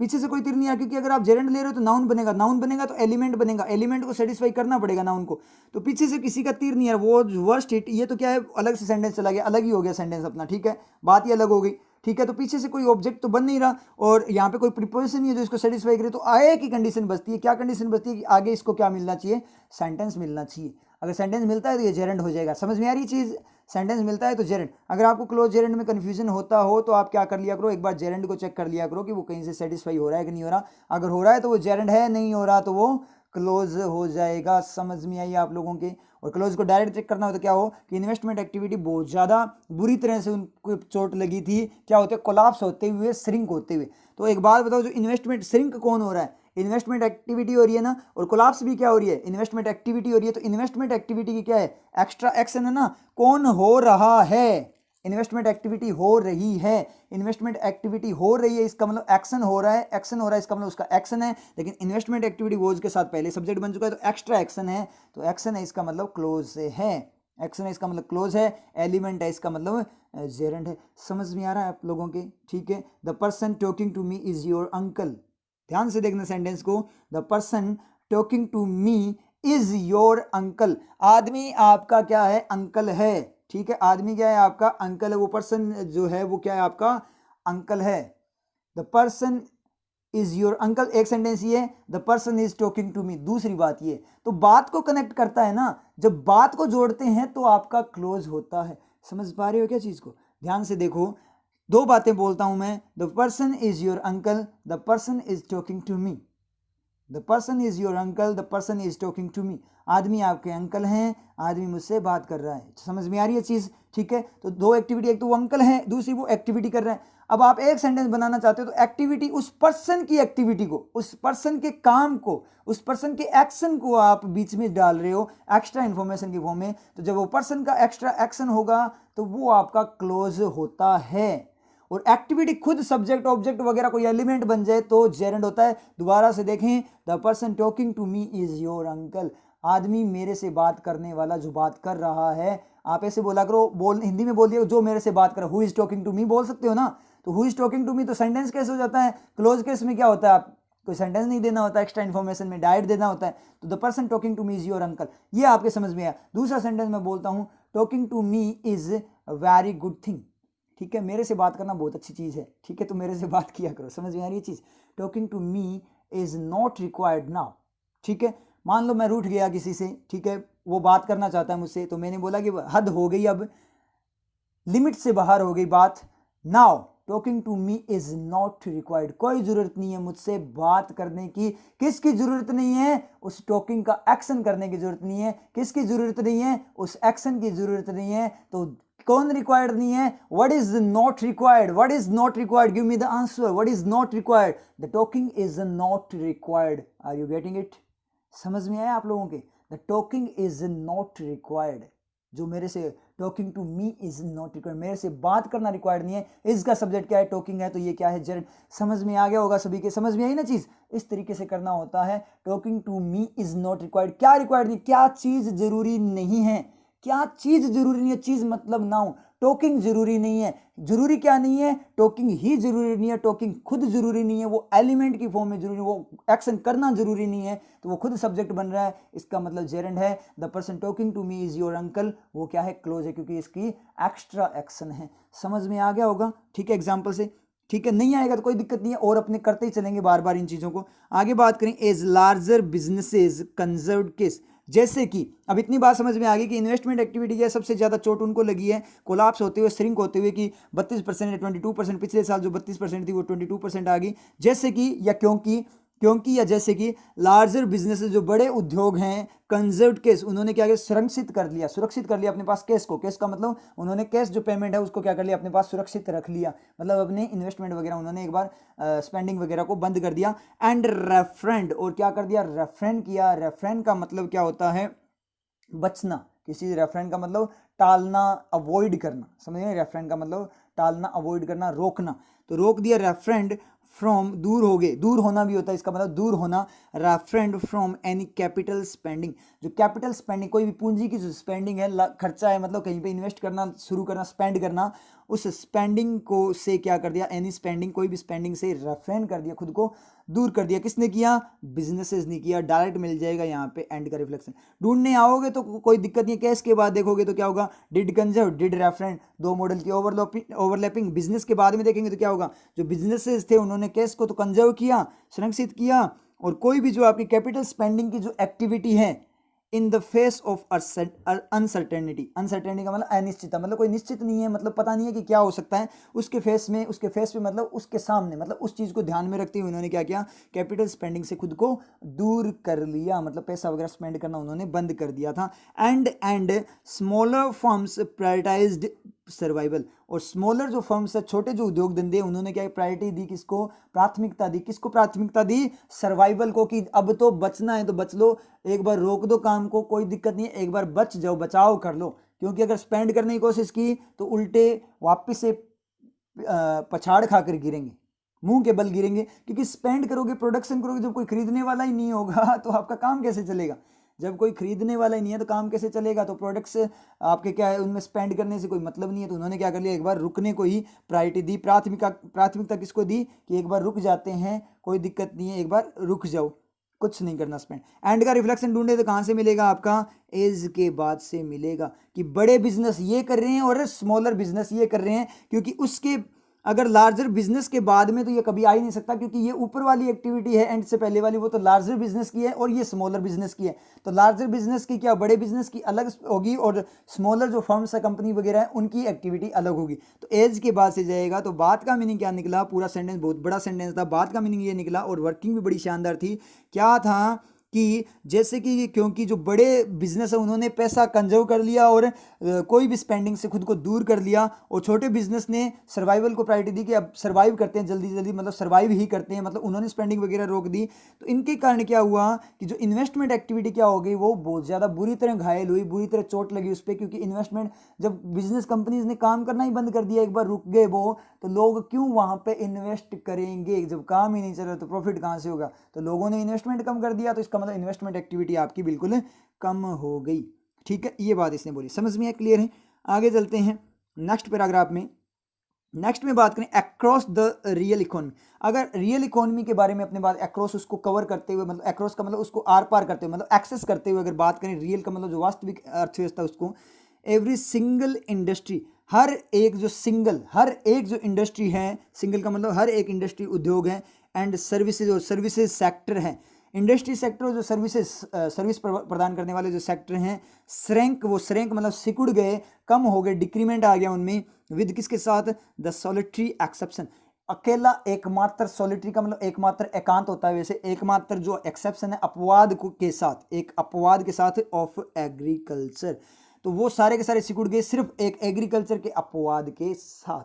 पीछे से कोई तीर नहीं आ रहा, क्योंकि अगर आप जेरेंड ले रहे हो तो नाउन बनेगा, नाउन बनेगा तो एलिमेंट बनेगा, एलिमेंट को सेटिस्फाई करना पड़ेगा नाउन को, तो पीछे से किसी का तीर नहीं आ रहा, वो वर्स्ट हिट, ये तो क्या है, अलग से सेंटेंस चला गया, अलग ही हो गया सेंटेंस अपना। ठीक है, बात ही अलग हो गई। ठीक है, तो पीछे से कोई ऑब्जेक्ट तो बन नहीं रहा, और यहाँ पे कोई प्रीपोजिशन नहीं है जो इसको सेटिस्फाई करे, तो आए की कंडीशन बचती है। क्या कंडीशन बचती है, कि आगे इसको क्या मिलना चाहिए, सेंटेंस मिलना चाहिए। अगर सेंटेंस मिलता है तो ये जेरेंड हो जाएगा। समझ में आ रही चीज, सेंटेंस मिलता है तो जेरेंड। अगर आपको क्लोज जेरेंड में कंफ्यूजन होता हो तो आप क्या कर लिया करो, एक बार जेरेंड को चेक कर लिया करो कि वो कहीं से सेटिस्फाई हो रहा है कि नहीं हो रहा। अगर हो रहा है तो वो जेरेंड है, नहीं हो रहा तो वो क्लोज हो जाएगा। समझ में आई आप लोगों के। और क्लोज को डायरेक्ट चेक करना हो तो क्या हो, कि इन्वेस्टमेंट एक्टिविटी बहुत ज़्यादा बुरी तरह से उनको चोट लगी थी, क्या होते, कोलैप्स होते हुए, श्रिंक होते हुए। तो एक बात बताओ, जो इन्वेस्टमेंट श्रिंक कौन हो रहा है, इन्वेस्टमेंट एक्टिविटी हो रही है ना, और कोलैप्स भी क्या हो रही है, इन्वेस्टमेंट एक्टिविटी हो रही है। तो इन्वेस्टमेंट एक्टिविटी की क्या है, एक्स्ट्रा एक्शन है ना, कौन हो रहा है, इन्वेस्टमेंट एक्टिविटी हो रही है, इन्वेस्टमेंट एक्टिविटी हो रही है इसका मतलब एक्शन हो रहा है, एक्शन हो रहा है इसका मतलब उसका एक्शन है, लेकिन इन्वेस्टमेंट एक्टिविटी वॉज के साथ पहले सब्जेक्ट बन चुका है तो एक्स्ट्रा एक्शन है, तो एक्शन है इसका मतलब क्लोज से है, एक्शन है इसका मतलब क्लोज है, एलिमेंट है इसका मतलब जेरेंट है। समझ में आ रहा है आप लोगों के? ठीक है। The person talking to me is your uncle, ध्यान से देखना सेंटेंस को, the person talking to me is your uncle, आदमी आपका क्या है? अंकल है। ठीक है, आदमी क्या है? आपका अंकल है, वो पर्सन जो है वो क्या है? आपका अंकल है। The person is your uncle, एक सेंटेंस ये, the person is talking to me दूसरी बात ये, तो बात को कनेक्ट करता है ना, जब बात को जोड़ते हैं तो आपका क्लोज होता है। समझ पा रहे हो क्या चीज को? ध्यान से देखो, दो बातें बोलता हूं मैं, the person is your uncle, the person is talking to me, the person is your uncle, the person is talking to me, आदमी आपके अंकल हैं, आदमी मुझसे बात कर रहा है। समझ में आ रही है चीज? ठीक है, तो दो एक्टिविटी, एक तो वो अंकल है, दूसरी वो एक्टिविटी कर रहे हैं। अब आप एक सेंटेंस बनाना चाहते हो तो एक्टिविटी उस पर्सन की एक्टिविटी को, उस पर्सन के काम को, उस पर्सन के एक्शन को आप बीच में डाल रहे हो एक्स्ट्रा इंफॉर्मेशन की फॉर्म में, तो जब वो पर्सन का एक्स्ट्रा एक्शन होगा तो वो आपका क्लोज होता है। और एक्टिविटी खुद सब्जेक्ट ऑब्जेक्ट वगैरह कोई एलिमेंट बन जाए तो जेरेंट होता है। दोबारा से देखें, the person talking to me is your uncle, आदमी मेरे से बात करने वाला जो बात कर रहा है, आप ऐसे बोला करो, बोल हिंदी में बोल दिया जो मेरे से बात कर, who is talking to me बोल सकते हो ना, तो who is talking to me तो सेंटेंस कैसे हो जाता है? क्लोज केस में क्या होता है? आप कोई सेंटेंस नहीं देना होता, एक्स्ट्रा इन्फॉर्मेशन में डायरेक्ट देना होता है, तो the person talking to me is your uncle, ये आपके समझ में आया। दूसरा सेंटेंस में बोलता हूं, talking to me is very good thing, ठीक है, मेरे से बात करना बहुत अच्छी चीज है, ठीक है, तो मेरे से बात किया करो। समझ में आ रही है चीज? Talking to me is not required now, ठीक है, मान लो मैं रूठ गया किसी से, ठीक है, वो बात करना चाहता है मुझसे, तो मैंने बोला कि हद हो गई, अब लिमिट से बाहर हो गई बात। Now talking to me is not required, कोई जरूरत नहीं है मुझसे बात करने की। किसकी जरूरत नहीं है? उस टॉकिंग का एक्शन करने की जरूरत नहीं है। किसकी जरूरत नहीं है? उस एक्शन की जरूरत नहीं है। तो कौन रिक्वायर्ड नहीं है? What is not required? What is not required? Give me the answer. What is not required? The talking is not required. Are you getting it? समझ में आया आप लोगों के? The talking is not required, जो मेरे से talking to me is not required, मेरे से बात करना रिक्वायर्ड नहीं है। इसका सब्जेक्ट क्या है? टॉकिंग है, तो ये क्या है? जेरेंट। समझ में आ गया होगा सभी के? समझ में आई ना चीज? इस तरीके से करना होता है। Talking to me is not required, क्या रिक्वायर्ड नहीं? क्या चीज जरूरी नहीं है? क्या चीज जरूरी नहीं है? चीज मतलब नाउन, टॉकिंग जरूरी नहीं है। जरूरी क्या नहीं है? टॉकिंग ही जरूरी नहीं है, टॉकिंग खुद जरूरी नहीं है, वो एलिमेंट की फॉर्म में जरूरी, वो एक्शन करना जरूरी नहीं है, तो वो खुद सब्जेक्ट बन रहा है। इसका मतलब जेरेंट है। The person talking to me is your uncle, वो क्या है? क्लोज है, क्योंकि इसकी एक्स्ट्रा एक्शन है। समझ में आ गया होगा? ठीक है, एग्जाम्पल से। ठीक है, नहीं आएगा तो कोई दिक्कत नहीं है, और अपने करते ही चलेंगे बार बार इन चीज़ों को। आगे बात करें, as larger businesses conserve case, जैसे कि अब इतनी बात समझ में आ गई कि इन्वेस्टमेंट एक्टिविटी की सबसे ज़्यादा चोट उनको लगी है कोलाप्स होते हुए, श्रिंक होते हुए, कि 32% या 22%, पिछले साल जो 32% थी वो 22% आ गई। जैसे कि या क्योंकि या जैसे कि लार्जर बिजनेसेस, जो बड़े उद्योग हैं, कंजर्व्ड केस, उन्होंने क्या किया? सुरक्षित कर लिया अपने पास कैश को। कैश का मतलब उन्होंने कैश जो पेमेंट है उसको क्या कर लिया? अपने पास सुरक्षित रख लिया, मतलब अपने इन्वेस्टमेंट वगैरह उन्होंने एक बार स्पेंडिंग वगैरह को बंद कर दिया। एंड रेफरेंड, और क्या कर दिया? रेफरेंड किया। रेफरेंड का मतलब क्या होता है? बचना। किसी रेफरेंड का मतलब टालना, अवॉइड करना। समझ रहे? रेफरेंड का मतलब टालना, अवॉइड करना, रोकना। तो रोक दिया रेफरेंड फ्रॉम, दूर हो गए, दूर होना भी होता है इसका मतलब, दूर होना। रेफरेंड फ्रॉम एनी कैपिटल स्पेंडिंग, जो कैपिटल स्पेंडिंग, कोई भी पूंजी की जो स्पेंडिंग है, खर्चा है, मतलब कहीं पे इन्वेस्ट करना, शुरू करना, स्पेंड करना, उस स्पेंडिंग को से क्या कर दिया? एनी स्पेंडिंग, कोई भी स्पेंडिंग से रेफरेन कर दिया, खुद को दूर कर दिया। किसने किया? बिजनेसेस ने किया। डायरेक्ट मिल जाएगा यहाँ पे एंड का रिफ्लेक्शन। ढूंढने आओगे तो कोई दिक्कत नहीं है, कैश के बाद देखोगे तो क्या होगा? डिड कंजर्व, डिड रेफरेंड, दो मॉडल की ओवरलैपिंग। बिजनेस के बाद में देखेंगे तो क्या होगा? जो बिजनेसेस थे उन्होंने कैश को तो कंजर्व किया, संरक्षित किया, और कोई भी जो आपकी कैपिटल स्पेंडिंग की जो एक्टिविटी है, in the face of uncertainty, uncertainty का मतलब अनिश्चितता, मतलब कोई निश्चित नहीं है, मतलब पता नहीं है कि क्या हो सकता है, उसके फेस पे मतलब उसके सामने, मतलब उस चीज़ को ध्यान में रखते हुए उन्होंने क्या किया? कैपिटल स्पेंडिंग से खुद को दूर कर लिया, मतलब पैसा वगैरह स्पेंड करना उन्होंने बंद कर दिया था। And smaller firms prioritised survival, और स्मॉलर जो फर्म्स है, छोटे जो उद्योग धंधे, उन्होंने क्या प्रायोरिटी दी? किसको? प्राथमिकता दी। किसको प्राथमिकता दी? सर्वाइवल को, कि अब तो बचना है तो बच लो, एक बार रोक दो काम को, कोई दिक्कत नहीं है, एक बार बच जाओ, बचाव कर लो। क्योंकि अगर स्पेंड करने की कोशिश की तो उल्टे वापस से पछाड़ खाकर गिरेंगे, मुंह के बल गिरेंगे, क्योंकि स्पेंड करोगे, प्रोडक्शन करोगे, जब कोई खरीदने वाला ही नहीं होगा तो आपका काम कैसे चलेगा। जब कोई खरीदने वाला ही नहीं है तो काम कैसे चलेगा। तो प्रोडक्ट्स आपके क्या है, उनमें स्पेंड करने से कोई मतलब नहीं है। तो उन्होंने क्या कर लिया, एक बार रुकने को ही प्रायोरिटी दी, प्राथमिकता किसको दी कि एक बार रुक जाते हैं, कोई दिक्कत नहीं है, एक बार रुक जाओ, कुछ नहीं करना स्पेंड। एंड का रिफ्लेक्शन ढूंढे तो कहाँ से मिलेगा, आपका एज के बाद से मिलेगा, कि बड़े बिजनेस ये कर रहे हैं और स्मॉलर बिजनेस ये कर रहे हैं, क्योंकि उसके अगर लार्जर बिजनेस के बाद में तो ये कभी आ ही नहीं सकता, क्योंकि ये ऊपर वाली एक्टिविटी है एंड से पहले वाली, वो तो लार्जर बिजनेस की है और ये स्मॉलर बिजनेस की है। तो लार्जर बिजनेस की क्या, बड़े बिजनेस की अलग होगी, और स्मॉलर जो फर्म्स है, कंपनी वगैरह है, उनकी एक्टिविटी अलग होगी। तो एज के बाद से जाएगा। तो बात का मीनिंग क्या निकला, पूरा सेंटेंस बहुत बड़ा सेंटेंस था, बात का मीनिंग ये निकला, और वर्किंग भी बड़ी शानदार थी। क्या था कि जैसे कि क्योंकि जो बड़े बिजनेस है उन्होंने पैसा कंजर्व कर लिया और कोई भी स्पेंडिंग से खुद को दूर कर लिया, और छोटे बिजनेस ने सर्वाइवल को प्रायोरिटी दी कि अब सर्वाइव करते हैं जल्दी जल्दी, मतलब सर्वाइव ही करते हैं, मतलब उन्होंने स्पेंडिंग वगैरह रोक दी। तो इनके कारण क्या हुआ कि जो इन्वेस्टमेंट एक्टिविटी क्या हो गई, वो बहुत ज़्यादा बुरी तरह घायल हुई, बुरी तरह चोट लगी उस पर, क्योंकि इन्वेस्टमेंट जब बिजनेस कंपनीज ने काम करना ही बंद कर दिया, एक बार रुक गए वो, तो लोग क्यों वहाँ पे इन्वेस्ट करेंगे, जब काम ही नहीं चल रहा तो प्रॉफिट कहाँ से होगा। तो लोगों ने इन्वेस्टमेंट कम कर दिया, तो इसका मतलब इन्वेस्टमेंट एक्टिविटी आपकी बिल्कुल कम हो गई। ठीक है, ये बात इसने बोली, समझ में क्लियर है। आगे चलते हैं नेक्स्ट पैराग्राफ में। नेक्स्ट में बात करें अक्रॉस द रियल इकोनॉमी। अगर रियल इकोनॉमी के बारे में अपने बात अक्रॉस उसको कवर करते हुए, मतलब अक्रॉस का मतलब उसको आर पार करते हुए, मतलब एक्सेस करते हुए अगर बात करें, रियल का मतलब जो वास्तविक अर्थव्यवस्था, उसको एवरी सिंगल इंडस्ट्री, हर एक जो इंडस्ट्री है, सिंगल का मतलब हर एक इंडस्ट्री उद्योग है, एंड सर्विसेज और सर्विसेज सेक्टर है, इंडस्ट्री सेक्टर और जो सर्विस प्रदान करने वाले जो सेक्टर हैं, श्रैंक मतलब सिकुड़ गए, कम हो गए, डिक्रीमेंट आ गया उनमें, विद किसके साथ, द सॉलिटरी एक्सेप्शन, अकेला एकमात्र, सॉलिटरी का मतलब एकमात्र एकांत होता है, वैसे एकमात्र जो एक्सेप्शन है अपवाद के साथ, एक अपवाद के साथ, ऑफ एग्रीकल्चर। तो वो सारे के सारे सिकुड़ गए सिर्फ एक एग्रीकल्चर के अपवाद के साथ।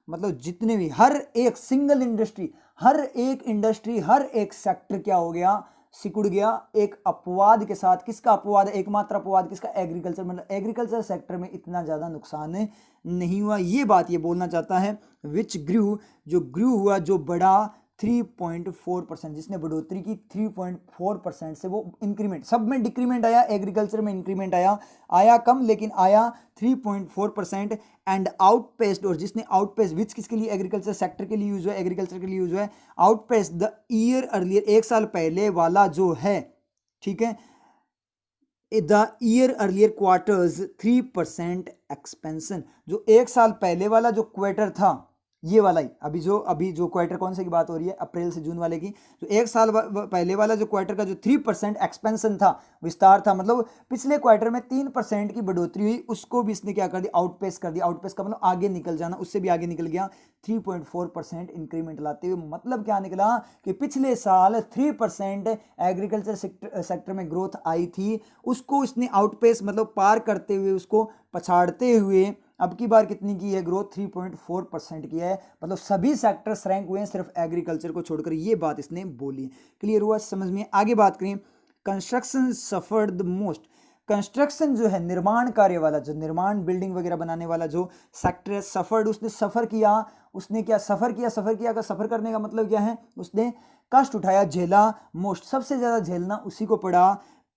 मतलब जितने भी हर एक सिंगल इंडस्ट्री, हर एक सेक्टर क्या हो गया, सिकुड़ गया, एक अपवाद के साथ। किसका अपवाद है, एकमात्र अपवाद किसका, एग्रीकल्चर। मतलब एग्रीकल्चर सेक्टर में इतना ज्यादा नुकसान नहीं हुआ, ये बात ये बोलना चाहता है। विच ग्रू, जो ग्रू हुआ, जो बढ़ा 3.4%, जिसने बढ़ोतरी की 3.4% से, वो इंक्रीमेंट, सब में डिक्रीमेंट आया, एग्रीकल्चर में इंक्रीमेंट आया कम लेकिन आया 3.4%। एंड आउटपेस्ड, और जिसने आउटपेस्ट, विच किसके लिए, एग्रीकल्चर सेक्टर के लिए यूज हुआ, एग्रीकल्चर के लिए यूज हुआ है, आउटपेस्ट द ईयर अर्लियर, एक साल पहले वाला जो है, ठीक है, the year earlier quarters 3% expansion, जो एक साल पहले वाला जो क्वार्टर था, ये वाला ही, अभी जो क्वार्टर कौन से की बात हो रही है, अप्रैल से जून वाले की, जो एक साल पहले वाला जो क्वार्टर का जो 3% एक्सपेंशन था, विस्तार था, मतलब पिछले क्वार्टर में 3% की बढ़ोतरी हुई, उसको भी इसने क्या कर दिया, आउटपेस कर दिया। आउटपेस का मतलब आगे निकल जाना, उससे भी आगे निकल गया, 3.4% इंक्रीमेंट लाते हुए। मतलब क्या निकला कि पिछले साल 3% एग्रीकल्चर सेक्टर में ग्रोथ आई थी, उसको इसने आउटपेस मतलब पार करते हुए, उसको पछाड़ते हुए अब की बार कितनी की है ग्रोथ, 3.4% की है। मतलब सभी सेक्टर्स रैंक हुए हैं सिर्फ एग्रीकल्चर को छोड़कर, ये बात इसने बोली है। क्लियर हुआ, समझ में। आगे बात करें, construction suffered the most. Construction जो है, निर्माण कार्य वाला, जो निर्माण बिल्डिंग वगैरह बनाने वाला जो सेक्टर है, सफर्ड, उसने सफर किया। उसने क्या सफर किया का सफर करने का मतलब क्या है, उसने कष्ट उठाया, झेला, मोस्ट सबसे ज्यादा झेलना उसी को पड़ा।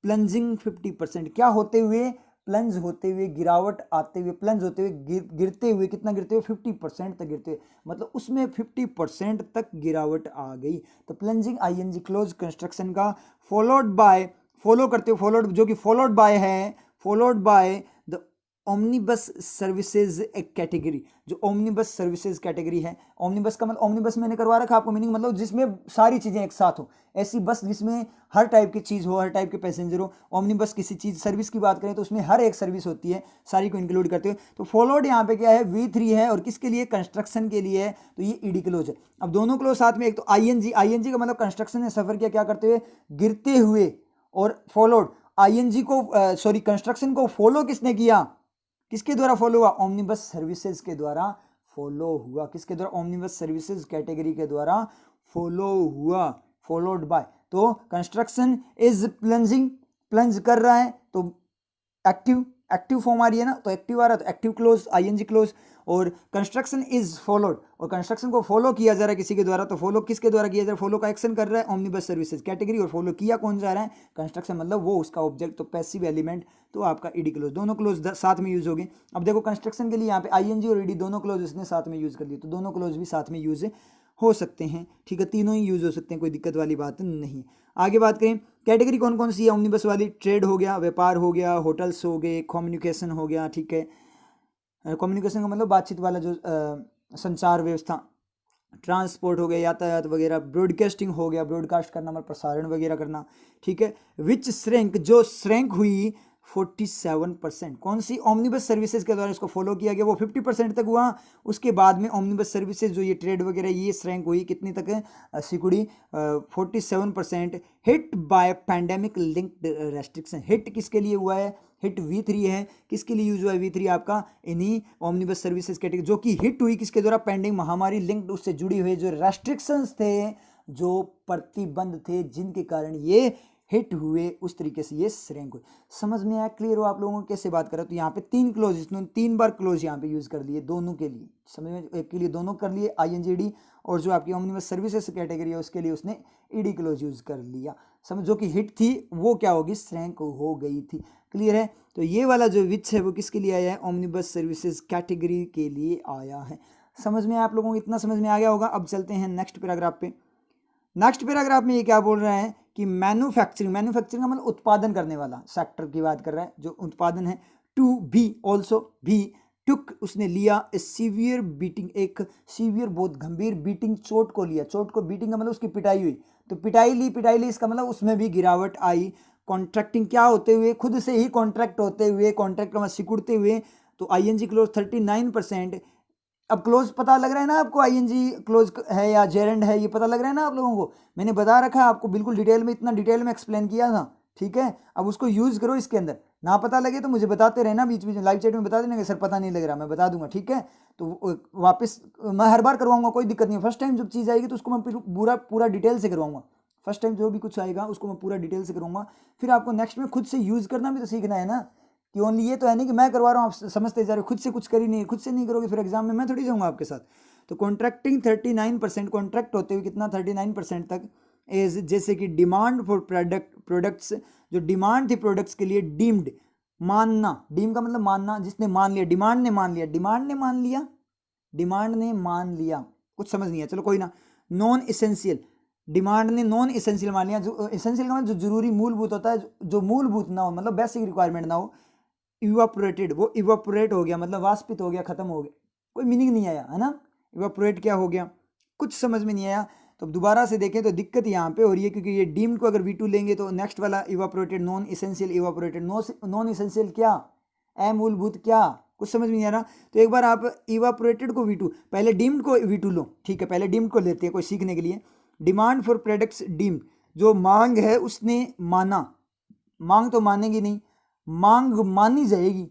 प्लंजिंग 50%, क्या होते हुए, प्लंज होते हुए, गिरावट आते हुए, प्लंज होते हुए, गिरते हुए, कितना गिरते हुए, 50% तक गिरते हुए, मतलब उसमें 50% तक गिरावट आ गई। तो प्लंजिंग आईएनजी क्लोज कंस्ट्रक्शन का, फॉलोड बाय, फॉलो करते हुए, फॉलोड जो कि फॉलोड बाय है, followed by the omnibus services एक कैटेगरी, जो ओमनीबस सर्विसेज कैटेगरी है। ओमनीबस का मतलब, ओमनीबस मैंने करवा रखा आपको मीनिंग, मतलब जिसमें सारी चीजें एक साथ हो, ऐसी बस जिसमें हर टाइप की चीज हो, हर टाइप के पैसेंजर हो। ओमनीबस किसी चीज सर्विस की बात करें तो उसमें हर एक सर्विस होती है, सारी को इंक्लूड करते हुए। तो फॉलोड यहाँ पे क्या है, V3 है, और किसके लिए, कंस्ट्रक्शन के लिए है, तो ये ईडी क्लोज है। अब दोनों क्लोज साथ में, एक तो आईएनजी का मतलब कंस्ट्रक्शन ने सफर किया, क्या करते हुए, गिरते हुए, और फॉलोड आईएनजी को, सॉरी कंस्ट्रक्शन को फॉलो किसने किया, किसके द्वारा फॉलो हुआ, ओमनीबस सर्विसेज के द्वारा फॉलो हुआ। किसके द्वारा, ओमनीबस सर्विसेज कैटेगरी के द्वारा फॉलो हुआ, फॉलोड बाय। तो कंस्ट्रक्शन इज प्लंजिंग, प्लंज कर रहा है, तो एक्टिव, एक्टिव फॉर्म आ रही है ना, तो एक्टिव आ रहा है तो एक्टिव क्लोज, आईएनजी क्लोज। और कंस्ट्रक्शन इज फॉलोड, और कंस्ट्रक्शन को फॉलो किया जा रहा है किसी के द्वारा, तो फॉलो किसके द्वारा किया जा रहा है, फॉलो का एक्शन कर रहा है ऑमनीबस सर्विसेज कैटेगरी, और फॉलो किया कौन जा रहा है, कंस्ट्रक्शन, मतलब वो उसका ऑब्जेक्ट, तो पैसिव एलिमेंट, तो आपका ईडी क्लोज, दोनों क्लोज साथ में यूज होगी। अब देखो कंस्ट्रक्शन के लिए यहाँ पे आईएनजी और ईडी दोनों क्लोज इसने साथ में यूज कर लिए, तो दोनों क्लोज भी साथ में यूज हो सकते हैं, ठीक है, तीनों ही यूज हो सकते हैं, कोई दिक्कत वाली बात नहीं। आगे बात करें कैटेगरी कौन कौन सी है ओमनीबस वाली, ट्रेड हो गया, व्यापार हो गया, होटल्स हो गए, कम्युनिकेशन हो गया, ठीक है, कम्युनिकेशन का मतलब बातचीत वाला जो संचार व्यवस्था, ट्रांसपोर्ट हो गया, यातायात वगैरह, ब्रॉडकास्टिंग हो गया, ब्रॉडकास्ट करना मतलब प्रसारण वगैरह करना, ठीक है, विच श्रैंक, जो श्रैंक हुई 47%, कौन सी ओमनीबस सर्विसेज के द्वारा इसको फॉलो किया गया, वो 50% तक हुआ। उसके बाद में ओमनीबस सर्विसेज जो ये ट्रेड वगैरह ये श्रैंक हुई कितनी तक है, सिकुड़ी 47%। Hit by pandemic linked restriction, hit किसके लिए हुआ है, हिट V3 है, किसके लिए यूज हुआ है V3 आपका, इन्हीं ओमनीबस सर्विसेज कैटेगरी, जो कि हिट हुई किसके द्वारा, पैंडेमिक महामारी लिंक्ड, उससे जुड़ी हुई जो रेस्ट्रिक्शंस थे, जो प्रतिबंध थे, जिनके कारण ये हिट हुए, उस तरीके से ये श्रैंक हुए। समझ में आया, क्लियर हो आप लोगों को कैसे बात करें, तो यहाँ पे 3 क्लोज, इसने 3 बार क्लोज यहाँ पे यूज कर लिए दोनों के लिए, समझ में, एक के लिए दोनों कर लिए आईएनजीडी, और जो आपकी ओमनीबस सर्विसेज कैटेगरी है उसके लिए उसने ईडी क्लोज यूज कर लिया, समझ, जो कि हिट थी वो क्या होगी, श्रैंक हो गई थी, क्लियर है। तो ये वाला जो विच है वो किसके लिए आया है, ओमनीबस सर्विसेज कैटेगरी के लिए आया है। समझ में आप लोगों को इतना समझ में आ गया होगा। अब चलते हैं नेक्स्ट पैराग्राफ पे। नेक्स्ट पैराग्राफ में ये क्या बोल रहा है कि मैन्युफैक्चरिंग, मैन्युफैक्चरिंग का मतलब उत्पादन करने वाला सेक्टर की बात कर रहा है, जो उत्पादन है। टू बी ऑल्सो, भी टुक उसने लिया, ए सीवियर बीटिंग, एक सीवियर बहुत गंभीर बीटिंग, चोट को लिया, चोट को, बीटिंग का मतलब उसकी पिटाई हुई, तो पिटाई ली इसका मतलब उसमें भी गिरावट आई। कॉन्ट्रैक्टिंग क्या होते हुए, खुद से ही कॉन्ट्रैक्ट होते हुए, कॉन्ट्रैक्ट का सिकुड़ते हुए, तो आईएनजी क्लोज 39%। अब क्लोज पता लग रहा है ना आपको, आईएनजी क्लोज है या जेरेंड है, ये पता लग रहा है ना आप लोगों को, मैंने बता रखा है आपको बिल्कुल डिटेल में, इतना डिटेल में एक्सप्लेन किया था, ठीक है। अब उसको यूज करो इसके अंदर, ना पता लगे तो मुझे बताते रहना बीच बीच में, लाइव चैट में बता देना कि सर पता नहीं लग रहा, मैं बता दूंगा, ठीक है। तो वापस मैं हर बार करवाऊंगा, कोई दिक्कत नहीं है। फर्स्ट टाइम जब चीज़ आएगी तो उसको मैं पूरा डिटेल से करवाऊंगा, फर्स्ट टाइम जो भी कुछ आएगा उसको मैं पूरा डिटेल से करूंगा, फिर आपको नेक्स्ट में खुद से यूज करना भी तो सीखना है ना, कि ओनली ये तो है नहीं कि मैं करवा रहा हूँ आप समझते जा रहे हो, खुद से कुछ करी नहीं, खुद से नहीं करोगे फिर एग्जाम में मैं थोड़ी जाऊँगा आपके साथ। तो कॉन्ट्रैक्टिंग 39%, कॉन्ट्रैक्ट होते हुए कितना 39% तक एज, जैसे कि डिमांड फॉर प्रोडक्ट्स, जो डिमांड थी प्रोडक्ट्स के लिए, डीम्ड मानना, डीम का मतलब मानना, जिसने मान लिया, डिमांड ने मान लिया, डिमांड ने मान लिया, डिमांड ने मान लिया, कुछ समझ नहीं है, चलो कोई ना। नॉन इसेंशियल, डिमांड ने नॉन इसेंशियल मान लिया, जो इसेंशियल का मतलब जो जरूरी मूलभूत होता है, जो मूलभूत ना हो, मतलब बेसिक रिक्वायरमेंट ना हो। इवापोरेटेड, वो इवापोरेट हो गया, मतलब वाष्पित हो गया, खत्म हो गया, कोई मीनिंग नहीं आया है ना, इवापोरेट क्या हो गया, कुछ समझ में नहीं आया। तो दोबारा से देखें तो दिक्कत यहाँ पे हो रही है, क्योंकि ये डीम्ड को अगर V2 लेंगे तो नेक्स्ट वाला evaporated, non essential, evaporated, non essential क्या, अमूलभूत क्या, कुछ समझ में नहीं आ रहा। तो एक बार आप इवापोरेटेड को V2, पहले डीम्ड को V2 लो, ठीक है, पहले डीम्ड को लेते हैं कोई सीखने के लिए। डिमांड फॉर प्रोडक्ट्स डीम्ड, जो मांग है उसने माना, मांग तो मानेगी नहीं, मांग मानी जाएगी,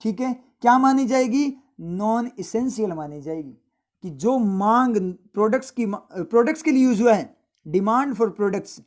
ठीक है, क्या मानी जाएगी, नॉन इसेंशियल मानी जाएगी, कि जो मांग प्रोडक्ट्स के लिए यूज हुआ है, डिमांड फॉर प्रोडक्ट्स,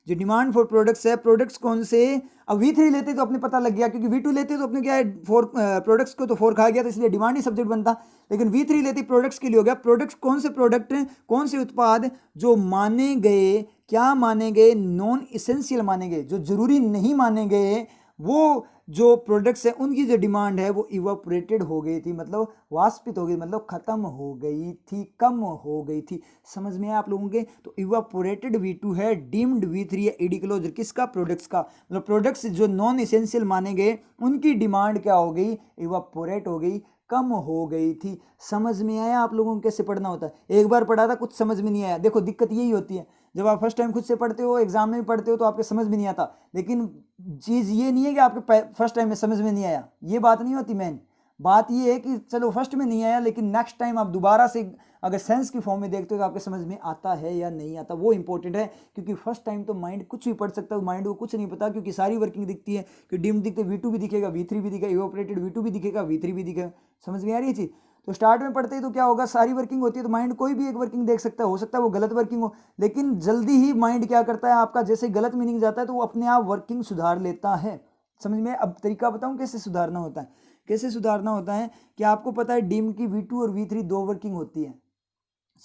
जो डिमांड फॉर प्रोडक्ट्स है, प्रोडक्ट्स कौन से, अब V3 लेते तो अपने पता लग गया, क्योंकि V2 लेते तो अपने क्या है, फोर प्रोडक्ट्स को तो 4 खा गया, तो इसलिए डिमांड ही सब्जेक्ट बनता, लेकिन V3 लेते प्रोडक्ट्स के लिए हो गया। प्रोडक्ट्स कौन से प्रोडक्ट, कौन से उत्पाद जो माने गए, क्या माने गए, नॉन इसेंशियल माने गए, जो जरूरी नहीं माने गए, वो जो प्रोडक्ट्स हैं उनकी जो डिमांड है वो इवापोरेटेड हो गई थी, मतलब वाष्पित हो गई, मतलब खत्म हो गई थी, कम हो गई थी। समझ में आया आप लोगों के। तो इवापोरेटेड V2 है, डीम्ड V3 है, ईडी क्लोज किसका, प्रोडक्ट्स का, मतलब प्रोडक्ट्स जो नॉन इसेंशियल माने गए उनकी डिमांड क्या हो गई, इवापोरेट हो गई, कम हो गई थी। समझ में आया आप लोगों को कैसे पढ़ना होता है। एक बार पढ़ा था कुछ समझ में नहीं आया, देखो दिक्कत यही होती है, जब आप फर्स्ट टाइम खुद से पढ़ते हो, एग्जाम में भी पढ़ते हो तो आपके समझ में नहीं आता, लेकिन चीज़ ये नहीं है कि आपके फर्स्ट टाइम में समझ में नहीं आया, ये बात नहीं होती। मेन बात ये है कि चलो फर्स्ट में नहीं आया, लेकिन नेक्स्ट टाइम आप दोबारा से अगर सेंस की फॉर्म में देखते हो तो आपके समझ में आता है या नहीं आता, वो इंपॉर्टेंट है। क्योंकि फर्स्ट टाइम तो माइंड कुछ भी पढ़ सकता है, माइंड को कुछ नहीं पता, क्योंकि सारी वर्किंग दिखती है कि डिम दिखते V2 भी दिखेगा, V3 भी दिखेगा, इवापोरेटेड V2 भी दिखेगा, V3 भी दिखेगा। समझ में आ रही है चीज़। तो स्टार्ट में पढ़ते ही तो क्या होगा, सारी वर्किंग होती है तो माइंड कोई भी एक वर्किंग देख सकता है, हो सकता है वो गलत वर्किंग हो, लेकिन जल्दी ही माइंड क्या करता है आपका, जैसे गलत मीनिंग जाता है तो वो अपने आप वर्किंग सुधार लेता है। समझ में? अब तरीका बताऊं कैसे सुधारना होता है। कैसे सुधारना होता है कि आपको पता है डीम्ड की V2 और V3 दो वर्किंग होती है।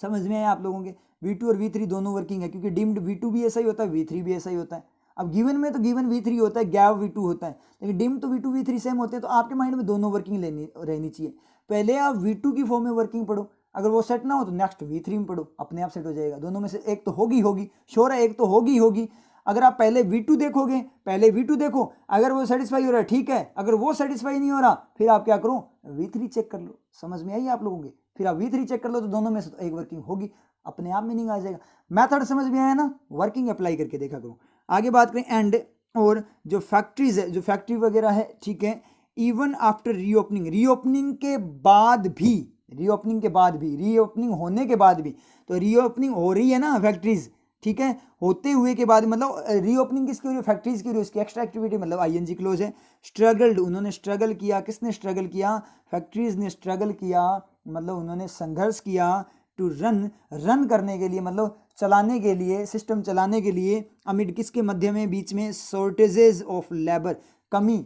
समझ में आया आप लोगों के? V2 और V3 दोनों वर्किंग है, क्योंकि डीम्ड V2 भी ऐसा ही होता है, V3 भी ऐसा ही होता है। अब गिवन में तो गिवन V3 होता है, गैप V2 होता है, लेकिन डीम्ड तो V2 V3 सेम होते हैं। तो आपके माइंड में दोनों वर्किंग रहनी चाहिए। पहले आप V2 की फॉर्म में वर्किंग पढ़ो, अगर वो सेट ना हो तो नेक्स्ट V3 में पढ़ो, अपने आप सेट हो जाएगा। दोनों में से एक तो होगी, श्योर है, एक तो होगी। अगर आप पहले V2 देखोगे, पहले V2 देखो, अगर वो सेटिस्फाई हो रहा है ठीक है, अगर वो सेटिस्फाई नहीं हो रहा फिर आप क्या करो, V3 चेक कर लो। समझ में आई आप लोगों के? फिर आप V3 चेक कर लो तो दोनों में से तो एक वर्किंग होगी, अपने आप मीनिंग आ जाएगा। मेथड समझ में आया ना? वर्किंग अप्लाई करके देखा करो। आगे बात करें एंड और जो फैक्ट्रीज है, जो फैक्ट्री वगैरह है, ठीक है, इवन आफ्टर रीओपनिंग के बाद भी, रीओपनिंग होने के बाद भी, तो रीओपनिंग हो रही है ना फैक्ट्रीज, ठीक है, होते हुए के बाद, मतलब रीओपनिंग किसकी हो रही है, फैक्ट्रीज की हो रही है, उसकी एक्स्ट्रा एक्टिविटी मतलब आईएनजी क्लोज है। स्ट्रगल्ड, उन्होंने स्ट्रगल किया, किसने स्ट्रगल किया, फैक्ट्रीज ने स्ट्रगल किया, मतलब उन्होंने संघर्ष किया टू रन करने के लिए, मतलब चलाने के लिए, सिस्टम चलाने के लिए, अमिड किसके मध्य में, बीच में, शॉर्टेजेस ऑफ लेबर, कमी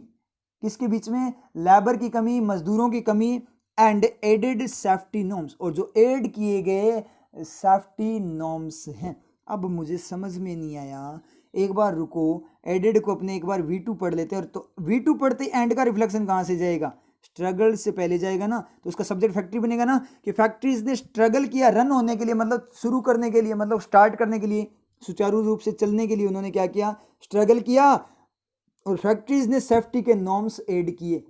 किसके बीच में, लेबर की कमी, मजदूरों की कमी, एंड एडेड सेफ्टी नॉर्म्स, और जो एड किए गए सेफ्टी नॉर्म्स हैं। अब मुझे समझ में नहीं आया, एक बार रुको, एडेड को अपने एक बार V2 पढ़ लेते हैं। और तो V2 पढ़ते एंड का रिफ्लेक्शन कहाँ से जाएगा, स्ट्रगल से पहले जाएगा ना, तो उसका सब्जेक्ट फैक्ट्री बनेगा ना, कि फैक्ट्रीज ने स्ट्रगल किया रन होने के लिए, मतलब शुरू करने के लिए, मतलब स्टार्ट करने के लिए, सुचारू रूप से चलने के लिए उन्होंने क्या किया, स्ट्रगल किया। और फैक्ट्रीज ने सेफ्टी के नॉर्म्स ऐड किए,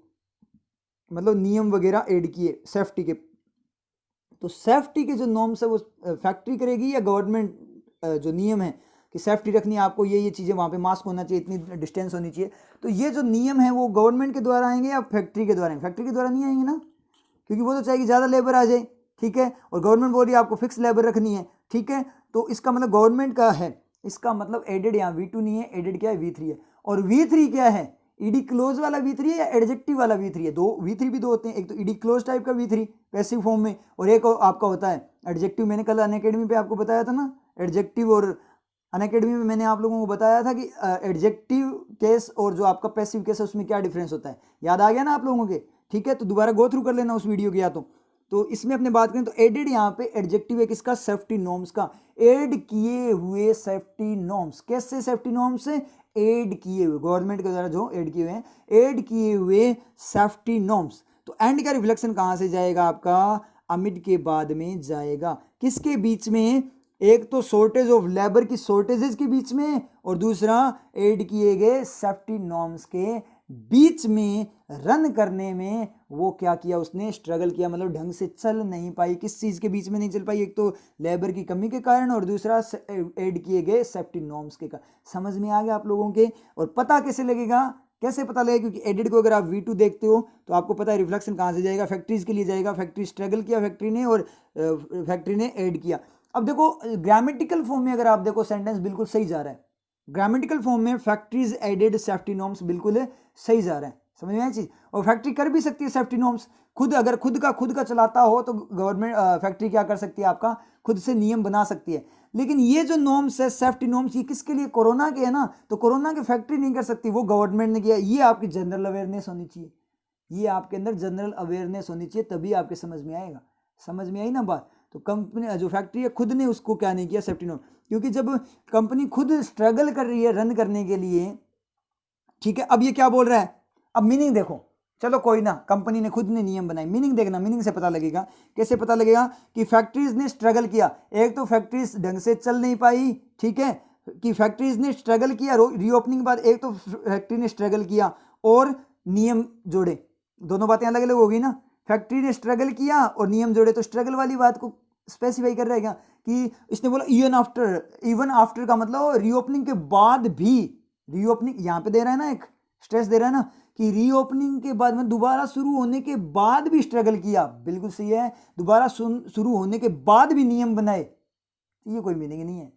मतलब नियम वगैरह ऐड किए सेफ्टी के। तो सेफ्टी के जो नॉर्म्स है वो फैक्ट्री करेगी या गवर्नमेंट, जो नियम है कि सेफ्टी रखनी है आपको, ये चीज़ें, वहाँ पे मास्क होना चाहिए, इतनी डिस्टेंस होनी चाहिए, तो ये जो नियम है वो गवर्नमेंट के द्वारा आएंगे या फैक्ट्री के द्वारा आएंगे? फैक्ट्री के द्वारा नहीं आएंगे ना, क्योंकि वो तो चाहेगी ज़्यादा लेबर आ जाए, ठीक है, और गवर्नमेंट बोल रही है आपको फिक्स लेबर रखनी है, ठीक है, तो इसका मतलब गवर्नमेंट का है, इसका मतलब एडेड यहाँ V2 नहीं है, एडेड क्या है, V3 है। और V3 क्या है, ईडी क्लोज वाला V3 है या एडजेक्टिव वाला V3 है? दो V3 भी दो होते हैं, एक तो ईडी क्लोज टाइप का V3 पैसिव फॉर्म में, और एक आपका होता है एडजेक्टिव। मैंने कल अनअकैडमी पे आपको बताया था ना, एडजेक्टिव, और अनअकैडमी में मैंने आप लोगों को बताया था कि एडजेक्टिव केस और जो आपका पैसिव केस है उसमें क्या डिफरेंस होता है, याद आ गया ना आप लोगों के? ठीक है, तो दोबारा गो थ्रू कर लेना उस वीडियो की। या तो इसमें अपने बात करें तो एडेड यहाँ पे एडजेक्टिव है किसका, सेफ्टी नॉर्म्स का, एड किए हुए सेफ्टी नॉर्म्स। कैसे सेफ्टी नॉर्म्स से, एड किए हुए, गवर्नमेंट के द्वारा जो एड किए हुए हैं, एड किए हुए सेफ्टी नॉर्म्स। तो एंड का रिफ्लेक्शन कहाँ से जाएगा आपका, अमिड के बाद में जाएगा, किसके बीच में, एक तो शॉर्टेज ऑफ लेबर की शॉर्टेजेस के बीच में, और दूसरा एड किए गए सेफ्टी नॉर्म्स के बीच में। रन करने में वो क्या किया, उसने स्ट्रगल किया, मतलब ढंग से चल नहीं पाई। किस चीज़ के बीच में नहीं चल पाई, एक तो लेबर की कमी के कारण, और दूसरा ऐड किए गए सेफ्टी नॉर्म्स के कारण। समझ में आ गया आप लोगों के? और पता कैसे लगेगा, कैसे पता लगेगा, क्योंकि एडेड को अगर आप V2 देखते हो तो आपको पता है रिफ्लेक्शन कहाँ से जाएगा, फैक्ट्रीज के लिए जाएगा, फैक्ट्री स्ट्रगल किया फैक्ट्री ने, और फैक्ट्री ने ऐड किया। अब देखो ग्रामेटिकल फॉर्म में अगर आप देखो सेंटेंस बिल्कुल सही जा रहा है, ग्रामेटिकल फॉर्म में फैक्ट्रीज एडेड सेफ्टी नॉर्म्स बिल्कुल सही जा रहा है। समझ में आई चीज? और फैक्ट्री कर भी सकती है सेफ्टी नॉर्म्स खुद, अगर खुद का चलाता हो तो गवर्नमेंट फैक्ट्री क्या कर सकती है, आपका खुद से नियम बना सकती है। लेकिन ये जो नॉर्म्स है सेफ्टी नॉर्म्स, ये किसके लिए, कोरोना के है ना, तो कोरोना की फैक्ट्री नहीं कर सकती, वो गवर्नमेंट ने किया। ये आपकी जनरल अवेयरनेस होनी चाहिए, ये आपके अंदर जनरल अवेयरनेस होनी चाहिए, तभी आपके समझ में आएगा। समझ में आई ना बात? तो कंपनी जो फैक्ट्री है खुद ने उसको क्या नहीं किया, सेफ्टी नॉर्म, क्योंकि जब कंपनी खुद स्ट्रगल कर रही है रन करने के लिए, ठीक है, अब ये क्या बोल रहा है, अब मीनिंग देखो, चलो कोई ना, कंपनी ने खुद ने नियम बनाए, मीनिंग देखना, मीनिंग से पता लगेगा। कैसे पता लगेगा कि फैक्ट्रीज ने स्ट्रगल किया, एक तो फैक्ट्रीज ढंग से चल नहीं पाई, ठीक है, कि फैक्ट्रीज ने स्ट्रगल किया रीओपनिंग के बाद, एक तो फैक्ट्री ने स्ट्रगल किया और नियम जोड़े, दोनों बातें अलग अलग होगी ना। फैक्ट्री ने स्ट्रगल किया और नियम जोड़े, तो स्ट्रगल वाली बात को स्पेसिफाई कर रहेगा कि इसने बोला इवन आफ्टर का मतलब रीओपनिंग के बाद भी, रीओपनिंग यहाँ पे दे रहा है ना, एक स्ट्रेस दे रहा है ना कि रीओपनिंग के बाद में दोबारा शुरू होने के बाद भी स्ट्रगल किया, बिल्कुल सही है, दोबारा शुरू होने के बाद भी नियम बनाए, ये कोई मीनिंग नहीं है।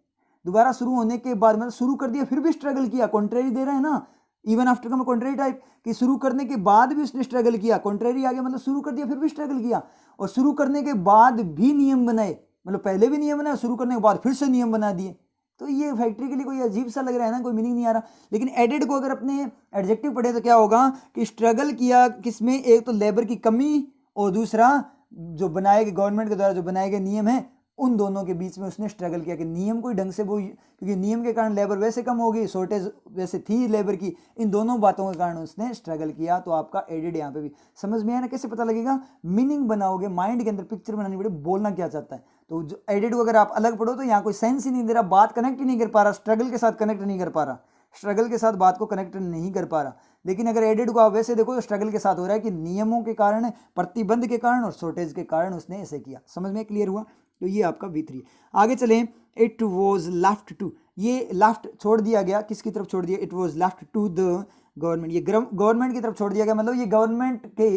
दोबारा शुरू होने के बाद मतलब शुरू कर दिया फिर भी स्ट्रगल किया, कॉन्ट्रेरी दे रहा है ना, इवन आफ्टर का मैं कॉन्ट्रेरी टाइप कि शुरू करने के बाद भी उसने स्ट्रगल किया, कॉन्ट्रेरी आ गया मतलब शुरू कर दिया फिर भी स्ट्रगल किया, और शुरू करने के बाद भी नियम बनाए, मतलब पहले भी नियम बनाए, शुरू करने के बाद फिर से नियम बना दिए, तो ये फैक्ट्री के लिए कोई अजीब सा लग रहा है ना, कोई मीनिंग नहीं आ रहा। लेकिन एडेड को अगर अपने एडजेक्टिव पढ़े तो क्या होगा कि स्ट्रगल किया किसमें, एक तो लेबर की कमी और दूसरा जो बनाए गए गवर्नमेंट के द्वारा जो बनाए गए नियम है उन दोनों के बीच में उसने स्ट्रगल किया कि नियम कोई ढंग से वो, क्योंकि नियम के कारण लेबर वैसे कम होगी, शॉर्टेज वैसे थी लेबर की, इन दोनों बातों के कारण उसने स्ट्रगल किया। तो आपका एडेड यहाँ पे भी समझ में आया ना, कैसे पता लगेगा, मीनिंग बनाओगे, माइंड के अंदर पिक्चर बनानी पड़ेगी, बोलना क्या चाहता है। तो जो एडेड को अगर आप अलग पढ़ो तो यहाँ कोई सेंस ही नहीं दे रहा, बात कनेक्ट ही नहीं कर पा रहा, स्ट्रगल के साथ कनेक्ट नहीं कर पा रहा, स्ट्रगल के साथ बात को कनेक्ट नहीं कर पा रहा। लेकिन अगर एडेड को आप वैसे देखो तो स्ट्रगल के साथ हो रहा है कि नियमों के कारण, प्रतिबंध के कारण और शॉर्टेज के कारण उसने ऐसे किया। समझ में क्लियर हुआ। तो ये आपका V3। आगे चलें, इट वॉज लेफ्ट टू, ये लेफ्ट छोड़ दिया गया, किसकी तरफ छोड़ दिया, it was left to the government, ये गवर्नमेंट की तरफ छोड़ दिया गया, मतलब ये गवर्नमेंट के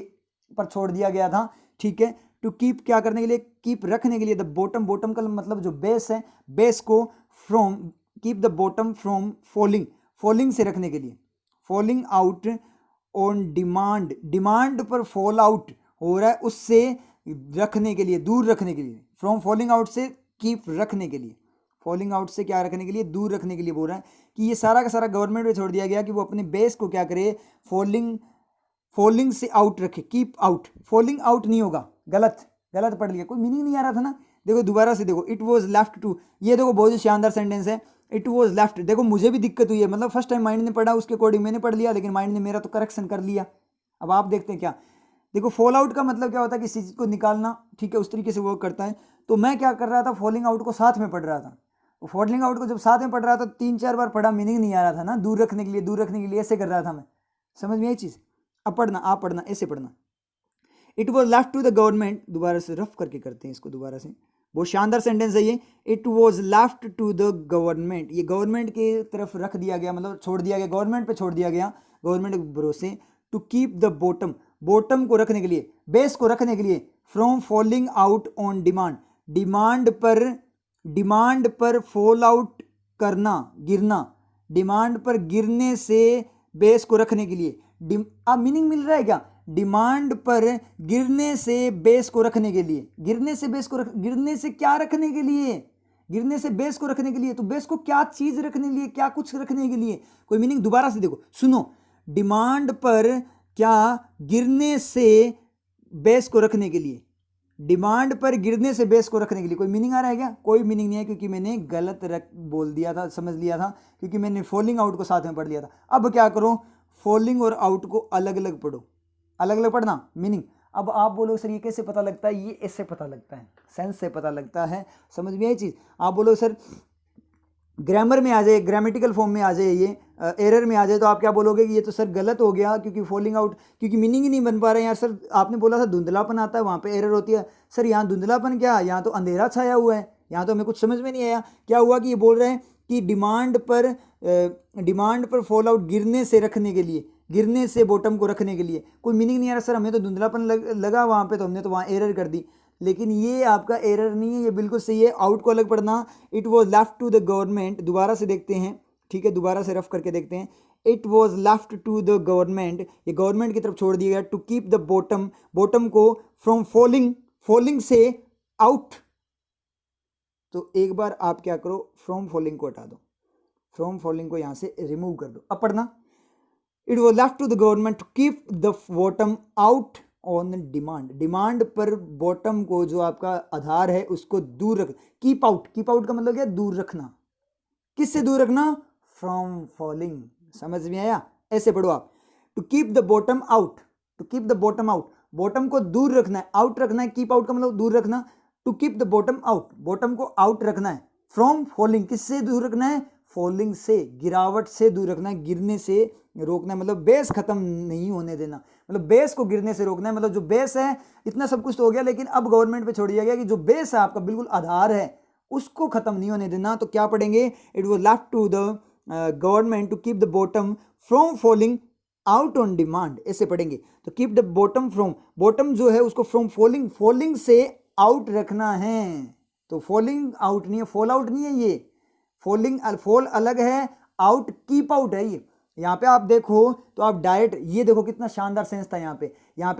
पर छोड़ दिया गया था, ठीक है। टू कीप क्या करने के लिए, कीप रखने के लिए, द बॉटम, बॉटम का मतलब जो बेस है, बेस को from, keep the bottom from falling, falling से रखने के लिए, falling out on demand, demand पर फॉल आउट हो रहा है उससे रखने के लिए, दूर रखने के लिए, फ्रॉम फॉलिंग आउट से कीप रखने के लिए, फॉलिंग आउट से क्या रखने के लिए, दूर रखने के लिए बोल रहा है कि ये सारा का सारा गवर्नमेंट में छोड़ दिया गया कि वो अपने बेस को क्या करे, फॉलिंग से आउट रखे, कीप आउट, फॉलिंग आउट नहीं होगा, गलत गलत पढ़ लिया, कोई मीनिंग नहीं आ रहा था ना। देखो दोबारा से देखो, इट वॉज लेफ्ट टू, ये देखो बहुत ही शानदार सेंटेंस है, इट वॉज लेफ्ट। देखो मुझे भी दिक्कत हुई है, मतलब फर्स्ट टाइम माइंड ने पढ़ा उसके अकॉर्डिंग मैंने पढ़ लिया, लेकिन माइंड ने मेरा तो करेक्शन कर लिया। अब आप देखते हैं क्या, देखो फॉल आउट का मतलब क्या होता है, किसी चीज़ को निकालना, ठीक है, उस तरीके से वर्क करता है। तो मैं क्या कर रहा था, फॉलिंग आउट को साथ में पढ़ रहा था, तो फॉलिंग आउट को जब साथ में पढ़ रहा था 3-4 बार पढ़ा, मीनिंग नहीं आ रहा था ना, दूर रखने के लिए, दूर रखने के लिए ऐसे कर रहा था मैं। समझ में ये चीज़। अब पढ़ना, आप पढ़ना, ऐसे पढ़ना, it was left to the government, दोबारा से रफ करके करते हैं इसको दोबारा से, बहुत शानदार सेंटेंस है ये, it was left to the government, ये गवर्नमेंट की तरफ रख दिया गया, मतलब छोड़ दिया गया, गवर्नमेंट पे छोड़ दिया गया, गवर्नमेंट के भरोसे, to keep the bottom, bottom को रखने के लिए, बेस को रखने के लिए, from falling out on demand, demand पर फॉल आउट करना, गिरना, डिमांड पर गिरने से बेस को रखने के लिए, अब मीनिंग मिल रहा है क्या, डिमांड पर गिरने से बेस को रखने के लिए, गिरने से बेस को गिरने से क्या रखने के लिए, गिरने से बेस को रखने के लिए, तो बेस को क्या चीज रखने के लिए, क्या कुछ रखने के लिए, कोई मीनिंग, दोबारा से देखो सुनो, डिमांड पर क्या गिरने से बेस को रखने के लिए, डिमांड पर गिरने से बेस को रखने के लिए, कोई मीनिंग आ रहा है क्या, कोई मीनिंग नहीं है, क्योंकि मैंने गलत बोल दिया था, समझ लिया था, क्योंकि मैंने फॉलिंग आउट को साथ में पढ़ लिया था। अब क्या करो, फॉलिंग और आउट को अलग अलग पढ़ो, अलग अलग पढ़ना, मीनिंग। अब आप बोलो सर ये कैसे पता लगता है, ये ऐसे पता लगता है, सेंस से पता लगता है, समझ में आई चीज़। आप बोलो सर ग्रामर में आ जाए, ग्रामेटिकल फॉर्म में आ जाए, ये एरर में आ जाए, तो आप क्या बोलोगे कि ये तो सर गलत हो गया, क्योंकि फॉलिंग आउट, क्योंकि मीनिंग ही नहीं बन पा रहा है यार। सर आपने बोला था धुंधलापन आता है, वहाँ पे एरर होती है। सर यहाँ धुंधलापन क्या, यहाँ तो अंधेरा छाया हुआ है, यहाँ तो हमें कुछ समझ में नहीं आया। क्या हुआ कि ये बोल रहे हैं कि डिमांड पर फॉल आउट गिरने से रखने के लिए, गिरने से बॉटम को रखने के लिए, कोई मीनिंग नहीं आ रहा। सर हमें तो धुंधलापन लगा वहाँ पे, तो हमने तो वहाँ एरर कर दी, लेकिन ये आपका एरर नहीं है, ये बिल्कुल सही है। आउट को अलग पढ़ना, it was left to the government, दोबारा से देखते हैं, ठीक है, दोबारा से रफ करके देखते हैं। It was left to the government, ये गवर्नमेंट की तरफ छोड़ दिया गया, to keep the bottom, bottom को फ्रॉम फॉलिंग से आउट। तो एक बार आप क्या करो, फ्रॉम फॉलिंग को हटा दो, फ्रॉम फॉलिंग को यहाँ से रिमूव कर दो। अब पढ़ना, it was left to the government to keep the bottom out on demand, demand पर बॉटम को, जो आपका आधार है, उसको दूर रख, कीप आउट, कीप आउट का मतलब क्या, दूर रखना, किससे दूर रखना, फ्रॉम फॉलिंग। समझ में आया, ऐसे पढ़ो आप, to keep the bottom out, to keep the bottom out, bottom को दूर रखना है, आउट रखना है, कीप आउट का मतलब दूर रखना, to keep the bottom out, bottom को आउट रखना है, फ्रॉम फॉलिंग, किससे दूर रखना है, फॉलिंग से, गिरावट से दूर रखना है, गिरने से रोकना है, मतलब बेस खत्म नहीं होने देना, मतलब बेस को गिरने से रोकना है, मतलब जो बेस है, इतना सब कुछ तो हो गया, लेकिन अब गवर्नमेंट पे छोड़ दिया गया कि जो बेस है आपका, बिल्कुल आधार है, उसको खत्म नहीं होने देना। तो क्या पढ़ेंगे, it was left to the government to keep the bottom from falling out on demand, ऐसे पढ़ेंगे। तो keep the bottom from, bottom जो है उसको फ्रॉम फॉलिंग से आउट रखना है। तो फॉलिंग आउट नहीं है, फॉल आउट नहीं है, ये फॉल अलग है, आउट कीप आउट है। ये यहाँ पे आप देखो तो आप डायरेक्ट, ये देखो कितना शानदार सेंस था यहाँ पे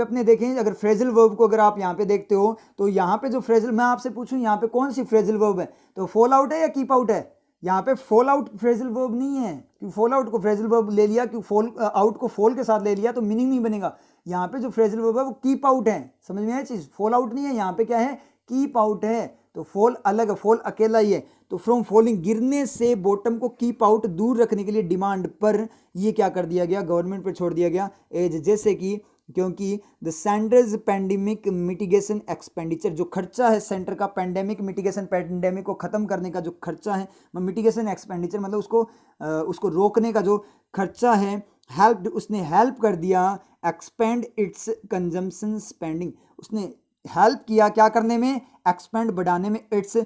अपने देखें, अगर फ्रेजल वर्ब को अगर आप यहाँ पे देखते हो, तो यहाँ पे जो फ्रेजल, मैं आपसे पूछूं यहाँ पे कौन सी फ्रेजल वर्ब है, तो फॉल आउट है या कीप आउट है, यहाँ पे फॉल आउट फ्रेजल वर्ब नहीं है कि फॉल आउट को फ्रेजल वर्ब ले लिया कि फॉल आउट को फॉल के साथ ले लिया तो मीनिंग नहीं बनेगा। यहाँ पे जो फ्रेजल वर्ब है वो कीप आउट है, समझ में आया चीज, फॉल आउट नहीं है, यहाँ पे क्या है, कीप आउट है। तो फॉल अलग है, फॉल अकेला ही है। तो फ्रॉम फॉलिंग, गिरने से बॉटम को कीप आउट, दूर रखने के लिए डिमांड पर ये क्या कर दिया गया, गवर्नमेंट पर छोड़ दिया गया एज, जैसे कि क्योंकि the centres pandemic mitigation expenditure, जो खर्चा है सेंटर का पेंडेमिक मिटिगेशन, पेंडेमिक को खत्म करने का जो खर्चा है, मिटिगेशन एक्सपेंडिचर मतलब उसको रोकने का जो खर्चा है, हेल्प, उसने हेल्प कर दिया, एक्सपेंड इट्स कंजम्पशन स्पेंडिंग, उसने हेल्प किया क्या करने में, एक्सपेंड बढ़ाने में, इट्स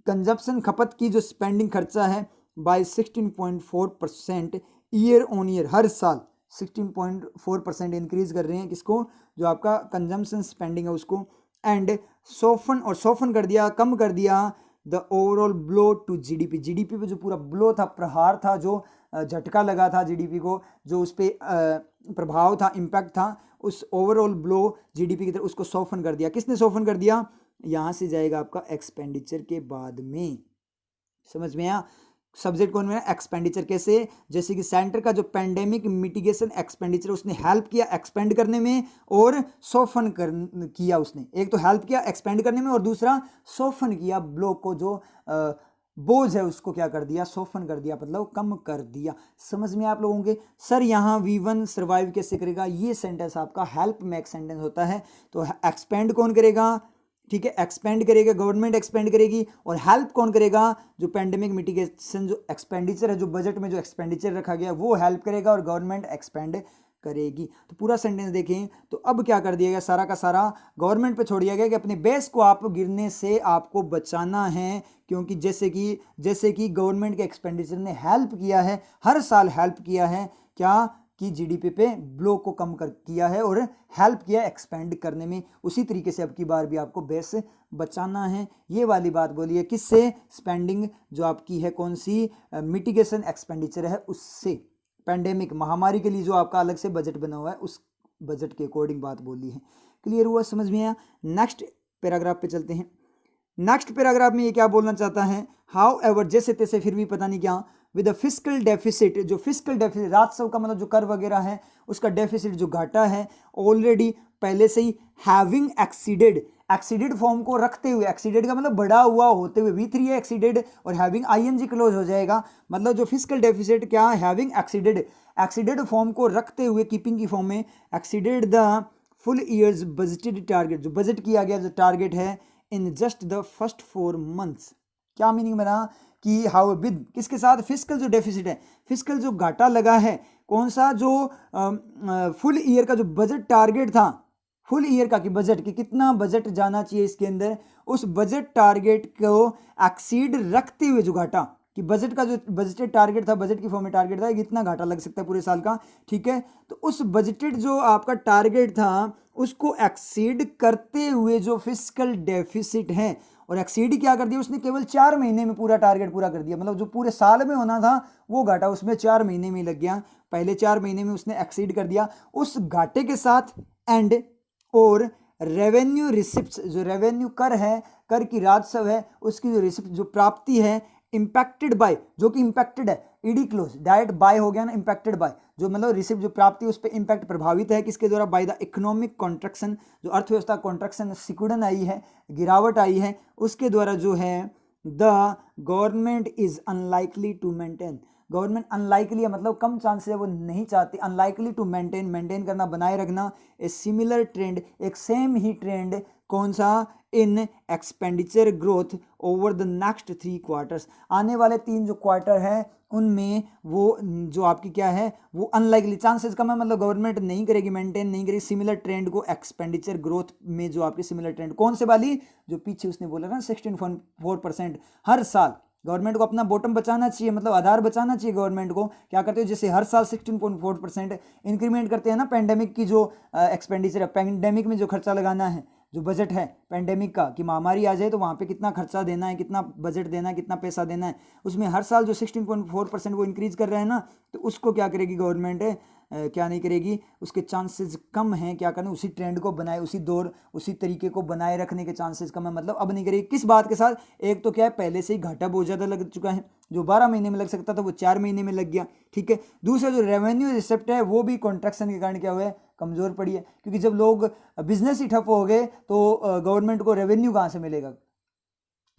कंजप्शन खपत की जो स्पेंडिंग खर्चा है, बाय 16.4% ईयर ऑन ईयर, हर साल 16.4% इंक्रीज कर रहे हैं किसको, जो आपका कंजम्पशन स्पेंडिंग है उसको। एंड सॉफन कर दिया, कम कर दिया the overall blow to GDP, GDP पे जो पूरा ब्लो था, प्रहार था, जो झटका लगा था जीडीपी को, जो उस पर प्रभाव था, इम्पैक्ट था, उस ओवरऑल ब्लो जीडीपी की तरफ, उसको सॉफन कर दिया। किसने सॉफन कर दिया, यहाँ से जाएगा आपका एक्सपेंडिचर के बाद में, समझ में आया, सब्जेक्ट कौन में, एक्सपेंडिचर। कैसे, जैसे कि सेंटर का जो पेंडेमिक मिटिगेशन एक्सपेंडिचर, उसने हेल्प किया एक्सपेंड करने में और सॉफन किया, उसने एक तो हेल्प किया एक्सपेंड करने में और दूसरा सॉफन किया, ब्लो को जो बोझ है उसको क्या कर दिया, सॉफन कर दिया, मतलब कम कर दिया। समझ में आप लोगों के, सर यहाँ V1 सर्वाइव कैसे करेगा, ये सेंटेंस आपका हेल्प में एक सेंटेंस होता है। तो एक्सपेंड कौन करेगा, ठीक है, एक्सपेंड करेगा गवर्नमेंट, एक्सपेंड करेगी, और हेल्प कौन करेगा, जो पेंडेमिक मिटिगेशन जो एक्सपेंडिचर है, जो बजट में जो एक्सपेंडिचर रखा गया वो हेल्प करेगा और गवर्नमेंट एक्सपेंड करेगी। तो पूरा सेंटेंस देखें तो अब क्या कर दिया गया, सारा का सारा गवर्नमेंट पे छोड़ दिया गया कि अपने बेस को आप गिरने से आपको बचाना है, क्योंकि जैसे कि गवर्नमेंट के एक्सपेंडिचर ने हेल्प किया है, हर साल हेल्प किया है क्या, कि जीडीपी पे ब्लो को कम कर किया है और हेल्प किया एक्सपेंड करने में, उसी तरीके से अब की बार भी आपको बेस बचाना है। ये वाली बात बोली है किससे, स्पेंडिंग जो आपकी है कौन सी, मिटिगेशन एक्सपेंडिचर है उससे, पेंडेमिक महामारी के लिए जो आपका अलग से बजट बना हुआ है उस बजट के अकॉर्डिंग बात बोली है। क्लियर हुआ, समझ में आया। नेक्स्ट पैराग्राफ पे चलते हैं। नेक्स्ट पैराग्राफ में ये क्या बोलना चाहता है, हाउ एवर, जैसे तैसे फिर भी पता नहीं क्या, विद फिस्कल डेफिसिट, जो फिस्कल डेफिसिट राजस्व का मतलब जो कर वगैरह है उसका डेफिसिट जो घाटा है, ऑलरेडी पहले से ही हैविंग एक्सीडेड फॉर्म को रखते हुए, एक्सीडेड का मतलब बढ़ा हुआ होते हुए, V3 है एक्सीडेड और हैविंग ING क्लोज हो जाएगा, मतलब जो फिस्कल डेफिसिट क्या, हैविंग एक्सीडेड फॉर्म को रखते हुए, कीपिंग की फॉर्म में, exceeded the full years budgeted target, जो बजट किया गया जो टारगेट है, in just the first 4 months। क्या मीनिंग बना कि हाउ विद किसके साथ, फिस्कल जो डेफिसिट है, फिस्कल जो घाटा लगा है, कौन सा, जो फुल ईयर का जो बजट टारगेट था, फुल ईयर का कि बजट कि कितना बजट जाना चाहिए इसके अंदर, उस बजट टारगेट को एक्सीड रखते हुए जो घाटा, कि बजट का जो बजटेड टारगेट था, बजट की फॉर्म में टारगेट था कितना घाटा लग सकता है पूरे साल का, ठीक है, तो उस बजटेड जो आपका टारगेट था उसको एक्सीड करते हुए जो फिस्कल डेफिसिट है, और एक्सीड क्या कर दिया उसने, केवल 4 महीने में पूरा टारगेट पूरा कर दिया, मतलब जो पूरे साल में होना था वो घाटा उसमें 4 महीने में लग गया, पहले 4 महीने में उसने एक्सीड कर दिया। उस घाटे के साथ एंड और रेवेन्यू रिसिप्ट, जो रेवेन्यू कर है, कर की राजस्व है, उसकी जो रिसिप्ट जो प्राप्ति है, इंपैक्टेड बाय, जो कि इंपैक्टेड है, ईडी क्लोज, डायरेक्ट बाय हो गया ना, इंपैक्टेड बाय, जो मतलब रिसिप्ट जो प्राप्ति उस पर इंपैक्ट प्रभावित है किसके द्वारा, बाय द इकोनॉमिक कॉन्ट्रैक्शन, जो अर्थव्यवस्था कॉन्ट्रैक्शन सिकुड़न आई है, गिरावट आई है, उसके द्वारा जो है, the government is unlikely to maintain, government unlikely है मतलब कम चांसेस है, वो नहीं चाहती, अनलाइकली टू मेंटेन करना, बनाए रखना, ए सिमिलर ट्रेंड, एक सेम ही ट्रेंड, कौन सा, in expenditure growth over the next 3 quarters, आने वाले 3 जो क्वार्टर है उनमें वो जो आपकी क्या है, वो अनलाइकली, चांसेस कम है, मतलब गवर्नमेंट नहीं करेगी, मेंटेन नहीं करेगी सिमिलर ट्रेंड को, एक्सपेंडिचर ग्रोथ में जो आपकी सिमिलर ट्रेंड, कौन से वाली, जो पीछे उसने बोला ना 16.4% हर साल, गवर्नमेंट को अपना बॉटम बचाना चाहिए, मतलब आधार बचाना चाहिए गवर्नमेंट को, क्या करते हो, जैसे हर साल 16.4% इंक्रीमेंट करते हैं ना, पेंडेमिक की जो एक्सपेंडिचर है, पेंडेमिक में जो खर्चा लगाना है, जो बजट है पेंडेमिक का, कि महामारी आ जाए तो वहाँ पे कितना खर्चा देना है, कितना बजट देना है, कितना पैसा देना है, उसमें हर साल जो 16.4% वो इंक्रीज कर रहे हैं ना, तो उसको क्या करेगी गवर्नमेंट, क्या नहीं करेगी, उसके चांसेस कम हैं, क्या करना, उसी ट्रेंड को बनाए, उसी दौर उसी तरीके को बनाए रखने के चांसेस कम है, मतलब अब नहीं करेगी, किस बात के साथ, एक तो क्या है पहले से ही घाटा बहुत ज़्यादा लग चुका है, जो 12 महीने में लग सकता था वो 4 महीने में लग गया, ठीक है। दूसरा जो रेवेन्यू रिसिप्ट है वो भी कॉन्ट्रैक्शन के कारण क्या हुआ है, कमजोर पड़ी है, क्योंकि जब लोग बिजनेस ही ठप हो गए तो गवर्नमेंट को रेवेन्यू कहाँ से मिलेगा,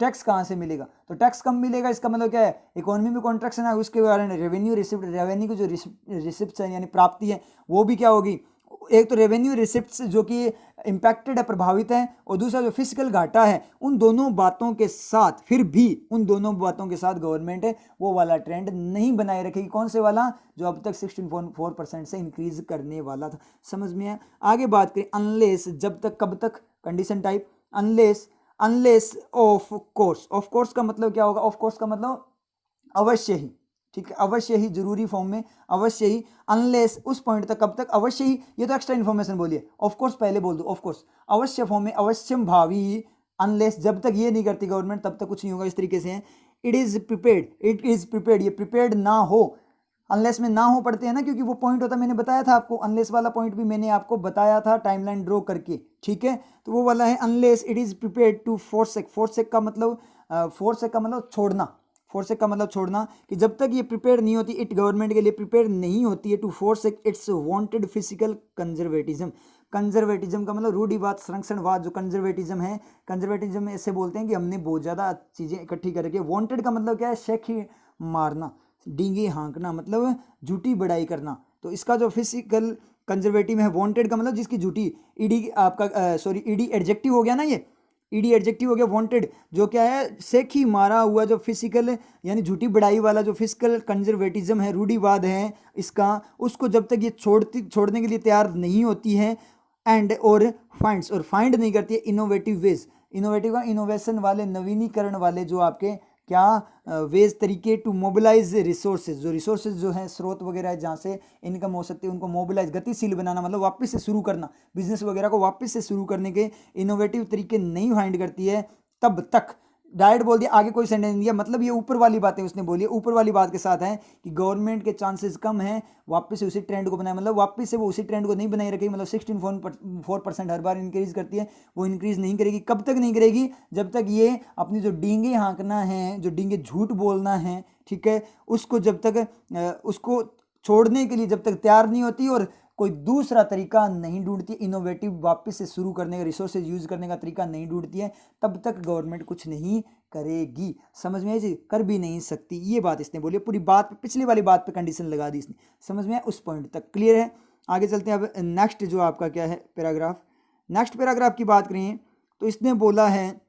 टैक्स कहाँ से मिलेगा, तो टैक्स कम मिलेगा, इसका मतलब क्या है, इकोनॉमी में कॉन्ट्रैक्शन है, उसके कारण रेवेन्यू रिसिप्ट, रेवेन्यू की जो रिसिप्ट है यानी प्राप्ति है वो भी क्या होगी, एक तो रेवेन्यू रिसिप्ट जो कि इंपैक्टेड है, प्रभावित है, और दूसरा जो फिजिकल घाटा है, उन दोनों बातों के साथ, फिर भी उन दोनों बातों के साथ गवर्नमेंट है वो वाला ट्रेंड नहीं बनाए रखेगी, कौन से वाला, जो अब तक 16.4% से इंक्रीज करने वाला था। समझ में है। आगे बात करें, अनलेस, जब तक, कब तक, condition type, unless, unless of course, of course का मतलब क्या होगा, ऑफ कोर्स का मतलब अवश्य ही, ठीक है, अवश्य ही, जरूरी फॉर्म में अवश्य ही, अनलेस उस पॉइंट तक, कब तक, अवश्य ही, ये तो एक्स्ट्रा इन्फॉर्मेशन बोलिए, ऑफ कोर्स पहले बोल दो, ऑफ कोर्स, अवश्य फॉर्म में अवश्यम भावी, अनलेस, जब तक ये नहीं करती गवर्नमेंट तब तक कुछ नहीं होगा, इस तरीके से है। It is prepared, it is prepared, ये प्रिपेयर्ड ना हो, अनलेस में ना हो पढ़ते हैं ना, क्योंकि वो पॉइंट होता है, मैंने बताया था आपको, अनलेस वाला पॉइंट भी मैंने आपको बताया था टाइमलाइन ड्रॉ करके, ठीक है, तो वो वाला है unless it is prepared to forsake, forsake का मतलब, फोरसेक का मतलब छोड़ना, फोरसेक का मतलब छोड़ना, कि जब तक ये प्रिपेयर नहीं होती, इट गवर्नमेंट के लिए प्रिपेयर नहीं होती है to forsake it's wanted fiscal conservatism, conservatism का मतलब रूढ़िवाद, संरक्षणवाद, जो कंजर्वेटिज्म है, कंजर्वेटिज्म ऐसे बोलते हैं कि हमने बहुत ज़्यादा चीज़ें इकट्ठी करके, वांटेड का मतलब क्या है, शेख ही मारना, डींगे हाँकना, मतलब झूठी बड़ाई करना, तो इसका जो फिजिकल कंजर्वेटिव है, वांटेड का मतलब जिसकी झूठी, ईडी आपका सॉरी ईडी एडजेक्टिव हो गया ना, ये ईडी एडजेक्टिव हो गया, वांटेड जो क्या है, सेखी मारा हुआ, जो फिजिकल यानी झूठी बड़ाई वाला जो फिजिकल कंजर्वेटिज्म है, रूढ़िवाद है इसका, उसको जब तक ये छोड़ने के लिए तैयार नहीं होती है, एंड और फाइंड्स, और फाइंड नहीं करती है इनोवेटिव वेज, इनोवेटिव का इनोवेशन वाले, नवीनीकरण वाले जो आपके क्या वेज, तरीके, टू मोबिलाइज रिसोर्सेज, जो रिसोर्सेज जो हैं, स्रोत वगैरह है जहाँ से इनकम हो सकती है, उनको मोबिलाइज, गतिशील बनाना, मतलब वापस से शुरू करना, बिजनेस वगैरह को वापस से शुरू करने के इनोवेटिव तरीके नहीं फाइंड करती है, तब तक, डायरेक्ट बोल दिया, आगे कोई सेंटेंस नहीं दिया, मतलब ये ऊपर वाली बातें उसने बोली है, ऊपर वाली बात के साथ है कि गवर्नमेंट के चांसेस कम है वापस से उसी ट्रेंड को बनाए, मतलब वापस से वो उसी ट्रेंड को नहीं बनाई रखेगी, मतलब 16.4% हर बार इंक्रीज करती है, वो इंक्रीज नहीं करेगी, कब तक नहीं करेगी, जब तक ये अपनी जो डींगे हाँकना है, जो डींगे झूठ बोलना है, ठीक है, उसको जब तक उसको छोड़ने के लिए जब तक तैयार नहीं होती, और कोई दूसरा तरीका नहीं ढूंढती, इनोवेटिव वापस से शुरू करने का, रिसोर्सेज यूज करने का तरीका नहीं ढूंढती है, तब तक गवर्नमेंट कुछ नहीं करेगी। समझ में आई जी, कर भी नहीं सकती, ये बात इसने बोली, पूरी बात पिछली वाली बात पे कंडीशन लगा दी इसने, समझ में उस पॉइंट तक क्लियर है। आगे चलते हैं, अब नेक्स्ट जो आपका क्या है पैराग्राफ, नेक्स्ट पैराग्राफ की बात करें तो इसने बोला है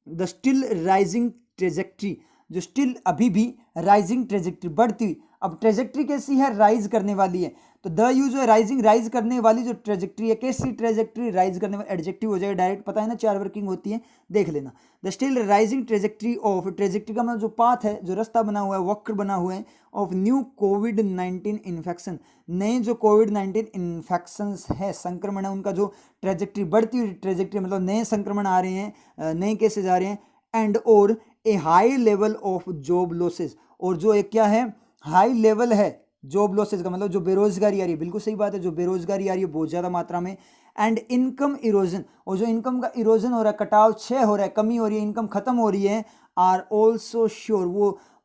द स्टिल राइजिंग ट्रेजेक्ट्री, जो स्टिल अभी भी राइजिंग ट्रेजेक्ट्री, बढ़ती, अब ट्रेजेक्ट्री कैसी है, राइज करने वाली है, तो द यूज है राइजिंग, राइज करने वाली जो ट्रेजेक्ट्री है, कैसी ट्रेजेक्ट्री, राइज करने वाली, एडजेक्टिव हो जाएगा डायरेक्ट, पता है ना 4 वर्किंग होती है, देख लेना, the still rising trajectory of, trajectory का मतलब जो पाथ है, जो रास्ता बना हुआ है, वक्र बना हुआ है, ऑफ न्यू कोविड-19 इन्फेक्शन, नए जो कोविड-19 इन्फेक्शन है, संक्रमण है, उनका जो ट्रेजेक्ट्री, बढ़ती हुई ट्रेजेक्ट्री, मतलब नए संक्रमण आ रहे हैं, नए केसेज आ रहे हैं, एंड और a high level of job losses, और जो एक क्या है, हाई लेवल है जॉब लॉसेज का मतलब जो बेरोजगारी आ रही है, बिल्कुल सही बात है, जो बेरोजगारी आ रही है बहुत ज़्यादा मात्रा में, एंड इनकम इरोजन, और जो इनकम का इरोजन हो रहा है, कटाव क्षय हो रहा है, कमी हो रही है, इनकम खत्म हो रही है, आर ऑल्सो श्योर,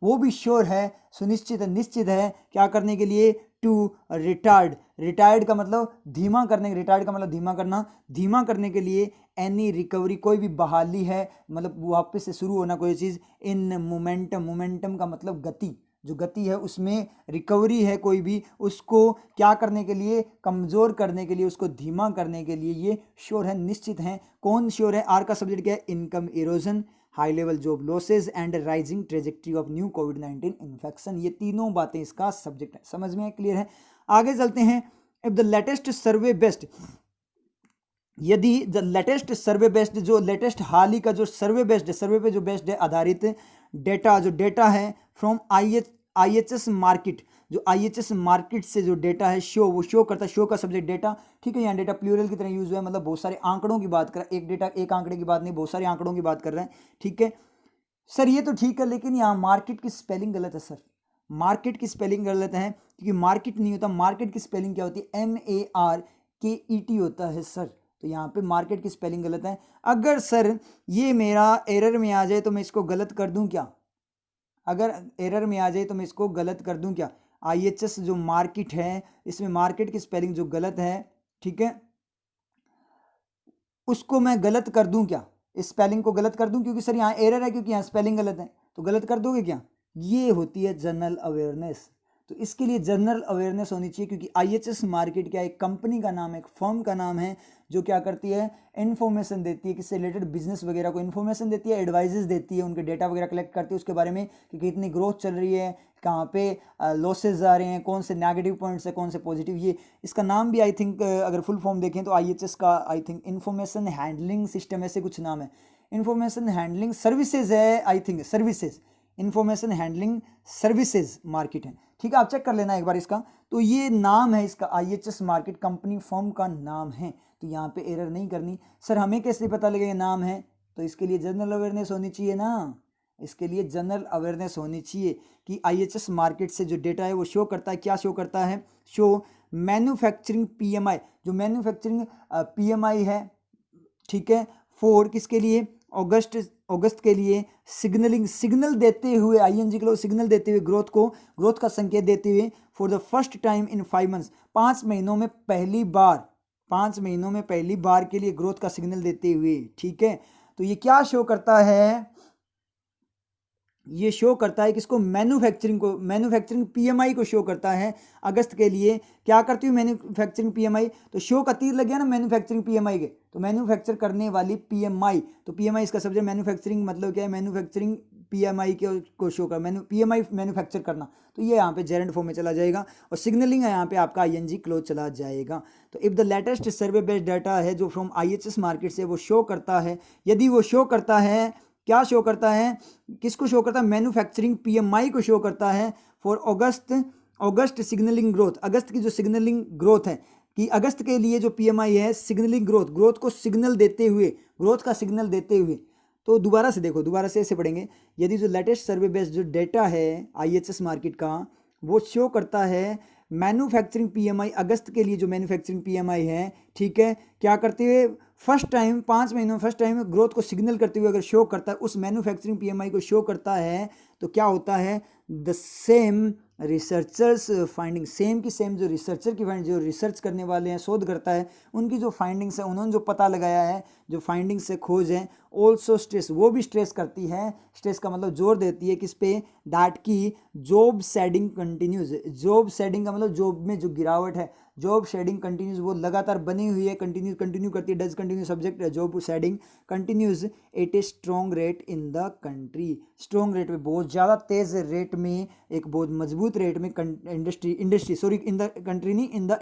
वो भी श्योर है, सुनिश्चित है, निश्चित है, क्या करने के लिए, टू रिटार्ड, रिटायर्ड का मतलब धीमा करने, रिटायर्ड का मतलब धीमा करना, धीमा करने के लिए एनी रिकवरी, कोई भी बहाली है, मतलब वापस से शुरू होना कोई चीज़, इन मोमेंटम, मोमेंटम का मतलब गति, जो गति है उसमें रिकवरी है कोई भी, उसको क्या करने के लिए, कमज़ोर करने के लिए, उसको धीमा करने के लिए ये श्योर है, निश्चित है, कौन श्योर है, आर का सब्जेक्ट क्या है, income erosion, high level job losses and rising trajectory of new covid infection, ये तीनों बातें इसका सब्जेक्ट है, समझ में क्लियर है। आगे चलते हैं, if the latest survey best, यदि द लेटेस्ट सर्वे बेस्ड, जो लेटेस्ट हाल ही का जो सर्वे बेस्ड है, सर्वे पे जो बेस्ड है आधारित डेटा, जो डेटा है फ्रॉम IHS मार्केट, जो IHS मार्केट से जो डेटा है शो, वो शो करता है, शो का सब्जेक्ट डेटा, ठीक है, यहाँ डेटा प्लूरल की तरह यूज हुआ है, मतलब बहुत सारे आंकड़ों की बात कर रहा है, एक डेटा एक आंकड़े की बात नहीं, बहुत सारे आंकड़ों की बात कर रहे हैं, ठीक है सर, ये तो ठीक है, लेकिन यहाँ मार्केट की स्पेलिंग गलत है सर, मार्केट की स्पेलिंग गलत है, क्योंकि मार्केट नहीं होता, मार्केट की स्पेलिंग क्या होती है, MARKET होता है सर, तो यहाँ पे मार्केट की स्पेलिंग गलत है। अगर सर ये मेरा एरर में आ जाए तो मैं इसको गलत कर दूं क्या, अगर एरर में आ जाए तो मैं इसको गलत कर दूं क्या, IHS जो मार्केट है इसमें मार्केट की स्पेलिंग जो गलत है, ठीक है, उसको मैं गलत कर दूं क्या, इस स्पेलिंग को गलत कर दूं, क्योंकि सर यहाँ एरर है, क्योंकि यहाँ स्पेलिंग गलत है, तो गलत कर दोगे क्या। ये होती है जनरल अवेयरनेस। तो इसके लिए जनरल अवेयरनेस होनी चाहिए, क्योंकि IHS मार्केट क्या एक कंपनी का नाम है, एक फर्म का नाम है, जो क्या करती है, इन्फॉर्मेशन देती है, किससे रिलेटेड बिजनेस वगैरह को इन्फॉर्मेशन देती है, एडवाइजेस देती है, उनके डेटा वगैरह कलेक्ट करती है उसके बारे में कि कितनी ग्रोथ चल रही है, कहाँ पे लॉसेज आ रहे हैं, कौन से नेगेटिव पॉइंट्स है, कौन से पॉजिटिव। ये इसका नाम भी आई थिंक अगर फुल फॉर्म देखें तो IHS का I think information handling system, ऐसे कुछ नाम है, इन्फॉर्मेशन हैंडलिंग सर्विसेज है I think, services, information handling services market है, ठीक है, आप चेक कर लेना एक बार इसका। तो ये नाम है इसका, IHS मार्केट कंपनी फर्म का नाम है, तो यहाँ पे एरर नहीं करनी। सर हमें कैसे पता लगेगा नाम है, तो इसके लिए जनरल अवेयरनेस होनी चाहिए ना, इसके लिए जनरल अवेयरनेस होनी चाहिए कि IHS मार्केट से जो डेटा है वो शो करता है, क्या शो करता है, शो मैन्युफैक्चरिंग PMI, जो मैन्युफैक्चरिंग PMI है, ठीक है, फॉर किसके लिए, अगस्त के लिए, सिग्नलिंग, सिग्नल देते हुए, ING के लोग सिग्नल देते हुए, ग्रोथ का संकेत देते हुए, for the first time in 5 months, 5 महीनों में पहली बार, 5 महीनों में पहली बार के लिए ग्रोथ का सिग्नल देते हुए, ठीक है। तो ये क्या शो करता है, ये शो करता है किसको, मैन्युफैक्चरिंग को, मैन्युफैक्चरिंग PMI को शो करता है अगस्त के लिए। क्या करती हूँ मैन्युफैक्चरिंग PMI, तो शो का तीर लग गया ना मैन्युफैक्चरिंग PMI के, तो मैन्युफैक्चर करने वाली PMI, तो PMI इसका सब्जेक्ट, मैन्युफैक्चरिंग मतलब क्या है, मैन्युफैक्चरिंग PMI को शो कर, PMI मैन्युफैक्चर करना, तो ये यहाँ पे जेरेंट फॉर्म में चला जाएगा, और सिग्नलिंग है यहाँ पे आपका ING क्लोज चला जाएगा। तो if the latest survey based data है जो फ्रॉम IHS मार्केट से वो शो करता है, यदि वो शो करता है, क्या शो करता है, किसको शो करता है, मैन्युफैक्चरिंग PMI को शो करता है फॉर अगस्त सिग्नलिंग ग्रोथ, अगस्त की जो सिग्नलिंग ग्रोथ है, कि अगस्त के लिए जो PMI है सिग्नलिंग ग्रोथ को सिग्नल देते हुए, ग्रोथ का सिग्नल देते हुए। तो दोबारा से देखो, दोबारा से ऐसे पढ़ेंगे, यदि जो लेटेस्ट सर्वे बेस्ड जो डेटा है IHS मार्केट का वो शो करता है मैन्युफैक्चरिंग PMI, अगस्त के लिए जो मैन्युफैक्चरिंग PMI है, ठीक है, क्या करते हुए, फर्स्ट टाइम 5 महीनों में फर्स्ट टाइम ग्रोथ को सिग्नल करते हुए अगर शो करता है, उस मैन्युफैक्चरिंग PMI को शो करता है, तो क्या होता है, the same researchers finding, same की सेम जो रिसर्चर की फाइंड, जो रिसर्च करने वाले हैं, शोध करता है, उनकी जो फाइंडिंग्स है, उन्होंने जो पता लगाया है, जो फाइंडिंग्स से खोज है, ऑल्सो स्ट्रेस, वो भी स्ट्रेस करती है, स्ट्रेस का मतलब जोर देती है किस पे, दैट की job shedding continues, job shedding का मतलब जॉब में जो गिरावट है, जॉब शेडिंग कंटिन्यूज, वो लगातार बनी हुई है, कंटिन्यू करती है, डज कंटिन्यू सब्जेक्ट है, job shedding continues at a strong rate in the country, strong rate में, बहुत ज़्यादा तेज रेट में, एक बहुत मजबूत रेट में, industry sorry, in the country नहीं, इन द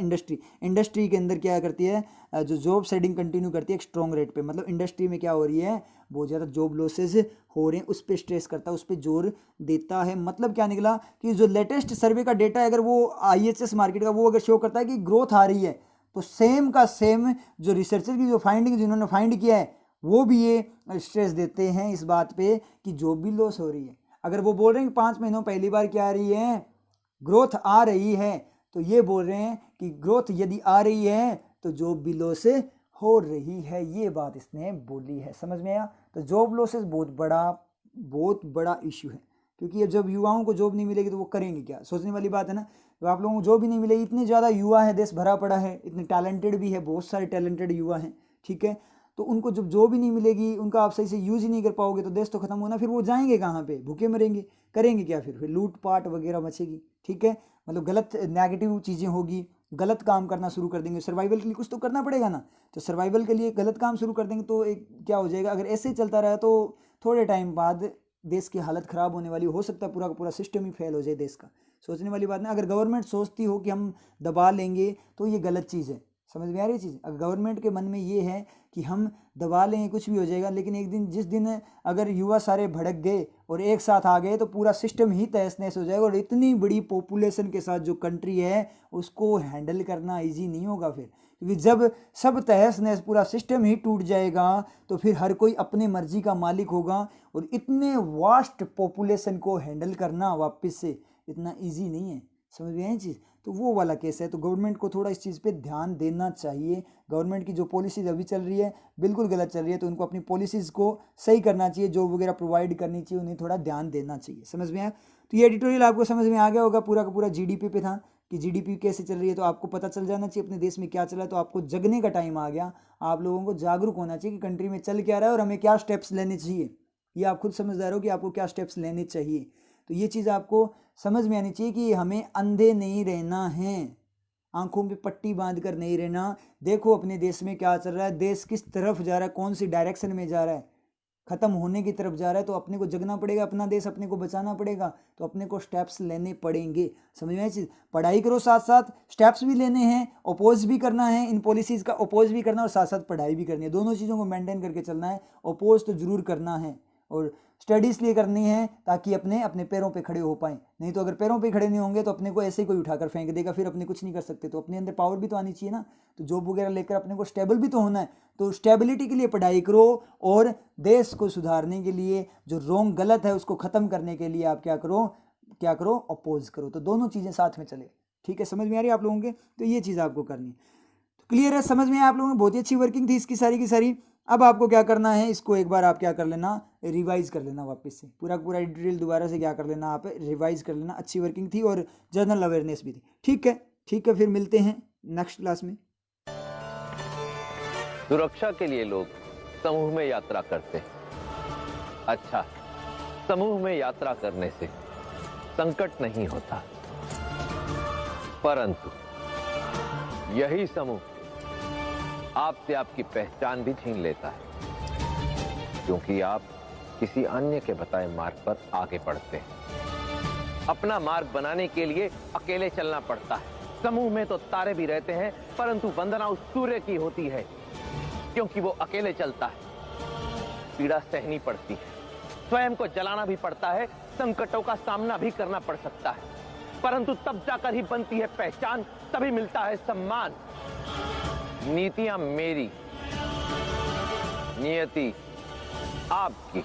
इंडस्ट्री के अंदर क्या करती है, जो जॉब शेडिंग कंटिन्यू करती है एक स्ट्रॉन्ग रेट पे, मतलब इंडस्ट्री में क्या हो रही है, बहुत ज़्यादा जॉब लॉसेज हो रहे हैं, उस पर स्ट्रेस करता है, उस पर जोर देता है। मतलब क्या निकला कि जो लेटेस्ट सर्वे का डेटा है, अगर वो IHS मार्केट का, वो अगर शो करता है कि ग्रोथ आ रही है, तो सेम का सेम जो रिसर्चर की जो फाइंडिंग, जिन्होंने फाइंड किया है, वो भी ये स्ट्रेस देते हैं इस बात पे कि जॉब भी लॉस हो रही है। अगर वो बोल रहे हैं कि 5 महीनों पहली बार क्या आ रही है, ग्रोथ आ रही है, तो ये बोल रहे हैं कि ग्रोथ यदि आ रही है तो जॉब भी लॉस हो रही है, ये बात इसने बोली है, समझ में आया। तो जॉब लॉसेस बहुत बड़ा इशू है, क्योंकि जब युवाओं को जॉब नहीं मिलेगी तो वो करेंगे क्या, सोचने वाली बात है ना। तो आप लोगों को जॉब ही नहीं मिलेगी, इतने ज़्यादा युवा है, देश भरा पड़ा है, इतने टैलेंटेड भी है, बहुत सारे टैलेंटेड युवा हैं, ठीक है, तो उनको जब जॉब ही नहीं मिलेगी, उनका आप सही से यूज ही नहीं कर पाओगे, तो देश तो खत्म होना, फिर वो जाएंगे कहाँ पे, भूखे मरेंगे, करेंगे क्या, फिर लूट पाट वगैरह मचेगी, ठीक है, मतलब गलत नेगेटिव चीज़ें होगी, गलत काम करना शुरू कर देंगे, सर्वाइवल के लिए कुछ तो करना पड़ेगा ना, तो सर्वाइवल के लिए गलत काम शुरू कर देंगे, तो एक क्या हो जाएगा, अगर ऐसे ही चलता रहा तो थोड़े टाइम बाद देश की हालत ख़राब होने वाली, हो सकता है पूरा का पूरा सिस्टम ही फेल हो जाए देश का। सोचने वाली बात ना, अगर गवर्नमेंट सोचती हो कि हम दबा लेंगे तो ये गलत चीज़ है, समझ में आ रही चीज़। अगर गवर्नमेंट के मन में ये है कि हम दबा लेंगे कुछ भी हो जाएगा, लेकिन एक दिन जिस दिन अगर युवा सारे भड़क गए और एक साथ आ गए तो पूरा सिस्टम ही तहस नहस हो जाएगा, और इतनी बड़ी पॉपुलेशन के साथ जो कंट्री है उसको हैंडल करना ईजी नहीं होगा फिर, क्योंकि जब सब तहस नहस पूरा सिस्टम ही टूट जाएगा तो फिर हर कोई अपने मर्जी का मालिक होगा, और इतने वास्ट पॉपुलेशन को हैंडल करना वापस से इतना ईजी नहीं है, समझ में आई चीज़। तो वो वाला केस है। तो गवर्नमेंट को थोड़ा इस चीज़ पे ध्यान देना चाहिए। गवर्नमेंट की जो पॉलिसीज अभी चल रही है बिल्कुल गलत चल रही है, तो उनको अपनी पॉलिसीज़ को सही करना चाहिए, जॉब वगैरह प्रोवाइड करनी चाहिए, उन्हें थोड़ा ध्यान देना चाहिए। समझ में आया? तो ये एडिटोरियल आपको समझ में आ गया होगा। पूरा का पूरा जीडीपी पे था कि जीडीपी कैसे चल रही है, तो आपको पता चल जाना चाहिए अपने देश में क्या चला है। तो आपको जगने का टाइम आ गया, आप लोगों को जागरूक होना चाहिए कि कंट्री में चल क्या रहा है और हमें क्या स्टेप्स लेने चाहिए। ये आप खुद समझदार हो कि आपको क्या स्टेप्स लेने चाहिए। तो ये चीज़ आपको समझ में आनी चाहिए कि हमें अंधे नहीं रहना है, आंखों पे पट्टी बांध कर नहीं रहना। देखो अपने देश में क्या चल रहा है, देश किस तरफ जा रहा है, कौन सी डायरेक्शन में जा रहा है, खत्म होने की तरफ जा रहा है। तो अपने को जगना पड़ेगा, अपना देश अपने को बचाना पड़ेगा, तो अपने को स्टेप्स लेने पड़ेंगे। समझ में आई चीज़? पढ़ाई करो, साथ साथ स्टेप्स भी लेने हैं, अपोज भी करना है, इन पॉलिसीज़ का अपोज भी करना है और साथ साथ पढ़ाई भी करनी है। दोनों चीज़ों को मेंटेन करके चलना है। अपोज तो जरूर करना है और स्टडी इसलिए करनी है ताकि अपने अपने पैरों पे खड़े हो पाएँ। नहीं तो अगर पैरों पे खड़े नहीं होंगे तो अपने को ऐसे ही कोई उठाकर फेंक देगा, फिर अपने कुछ नहीं कर सकते। तो अपने अंदर पावर भी तो आनी चाहिए ना। तो जॉब वगैरह लेकर अपने को स्टेबल भी तो होना है। तो स्टेबिलिटी के लिए पढ़ाई करो और देश को सुधारने के लिए, जो रोंग गलत है उसको ख़त्म करने के लिए आप क्या करो, अपोज करो। तो दोनों चीज़ें साथ में चले। ठीक है, समझ में आ रही है आप लोगों के? तो ये चीज़ आपको करनी है। तो क्लियर है, समझ में आया आप लोगों को? बहुत ही अच्छी वर्किंग थी इसकी सारी की सारी। अब आपको क्या करना है, इसको एक बार आप क्या कर लेना, रिवाइज कर लेना वापस से। पूरा पूरा एडिटोरियल दोबारा से क्या कर लेना, आप रिवाइज कर लेना। अच्छी वर्किंग थी और जनरल अवेयरनेस भी थी। ठीक है, फिर मिलते हैं नेक्स्ट क्लास में। सुरक्षा के लिए लोग समूह में यात्रा करते हैं। अच्छा, समूह में यात्रा करने से संकट नहीं होता, परंतु यही समूह आपसे आपकी पहचान भी छीन लेता है, क्योंकि आप किसी अन्य के बताए मार्ग पर आगे बढ़ते हैं। अपना मार्ग बनाने के लिए अकेले चलना पड़ता है। समूह में तो तारे भी रहते हैं, परंतु वंदना उस सूर्य की होती है, क्योंकि वो अकेले चलता है। पीड़ा सहनी पड़ती है, स्वयं को जलाना भी पड़ता है, संकटों का सामना भी करना पड़ सकता है, परंतु तब जाकर ही बनती है पहचान, तभी मिलता है सम्मान। नीतियां मेरी, नियति आपकी।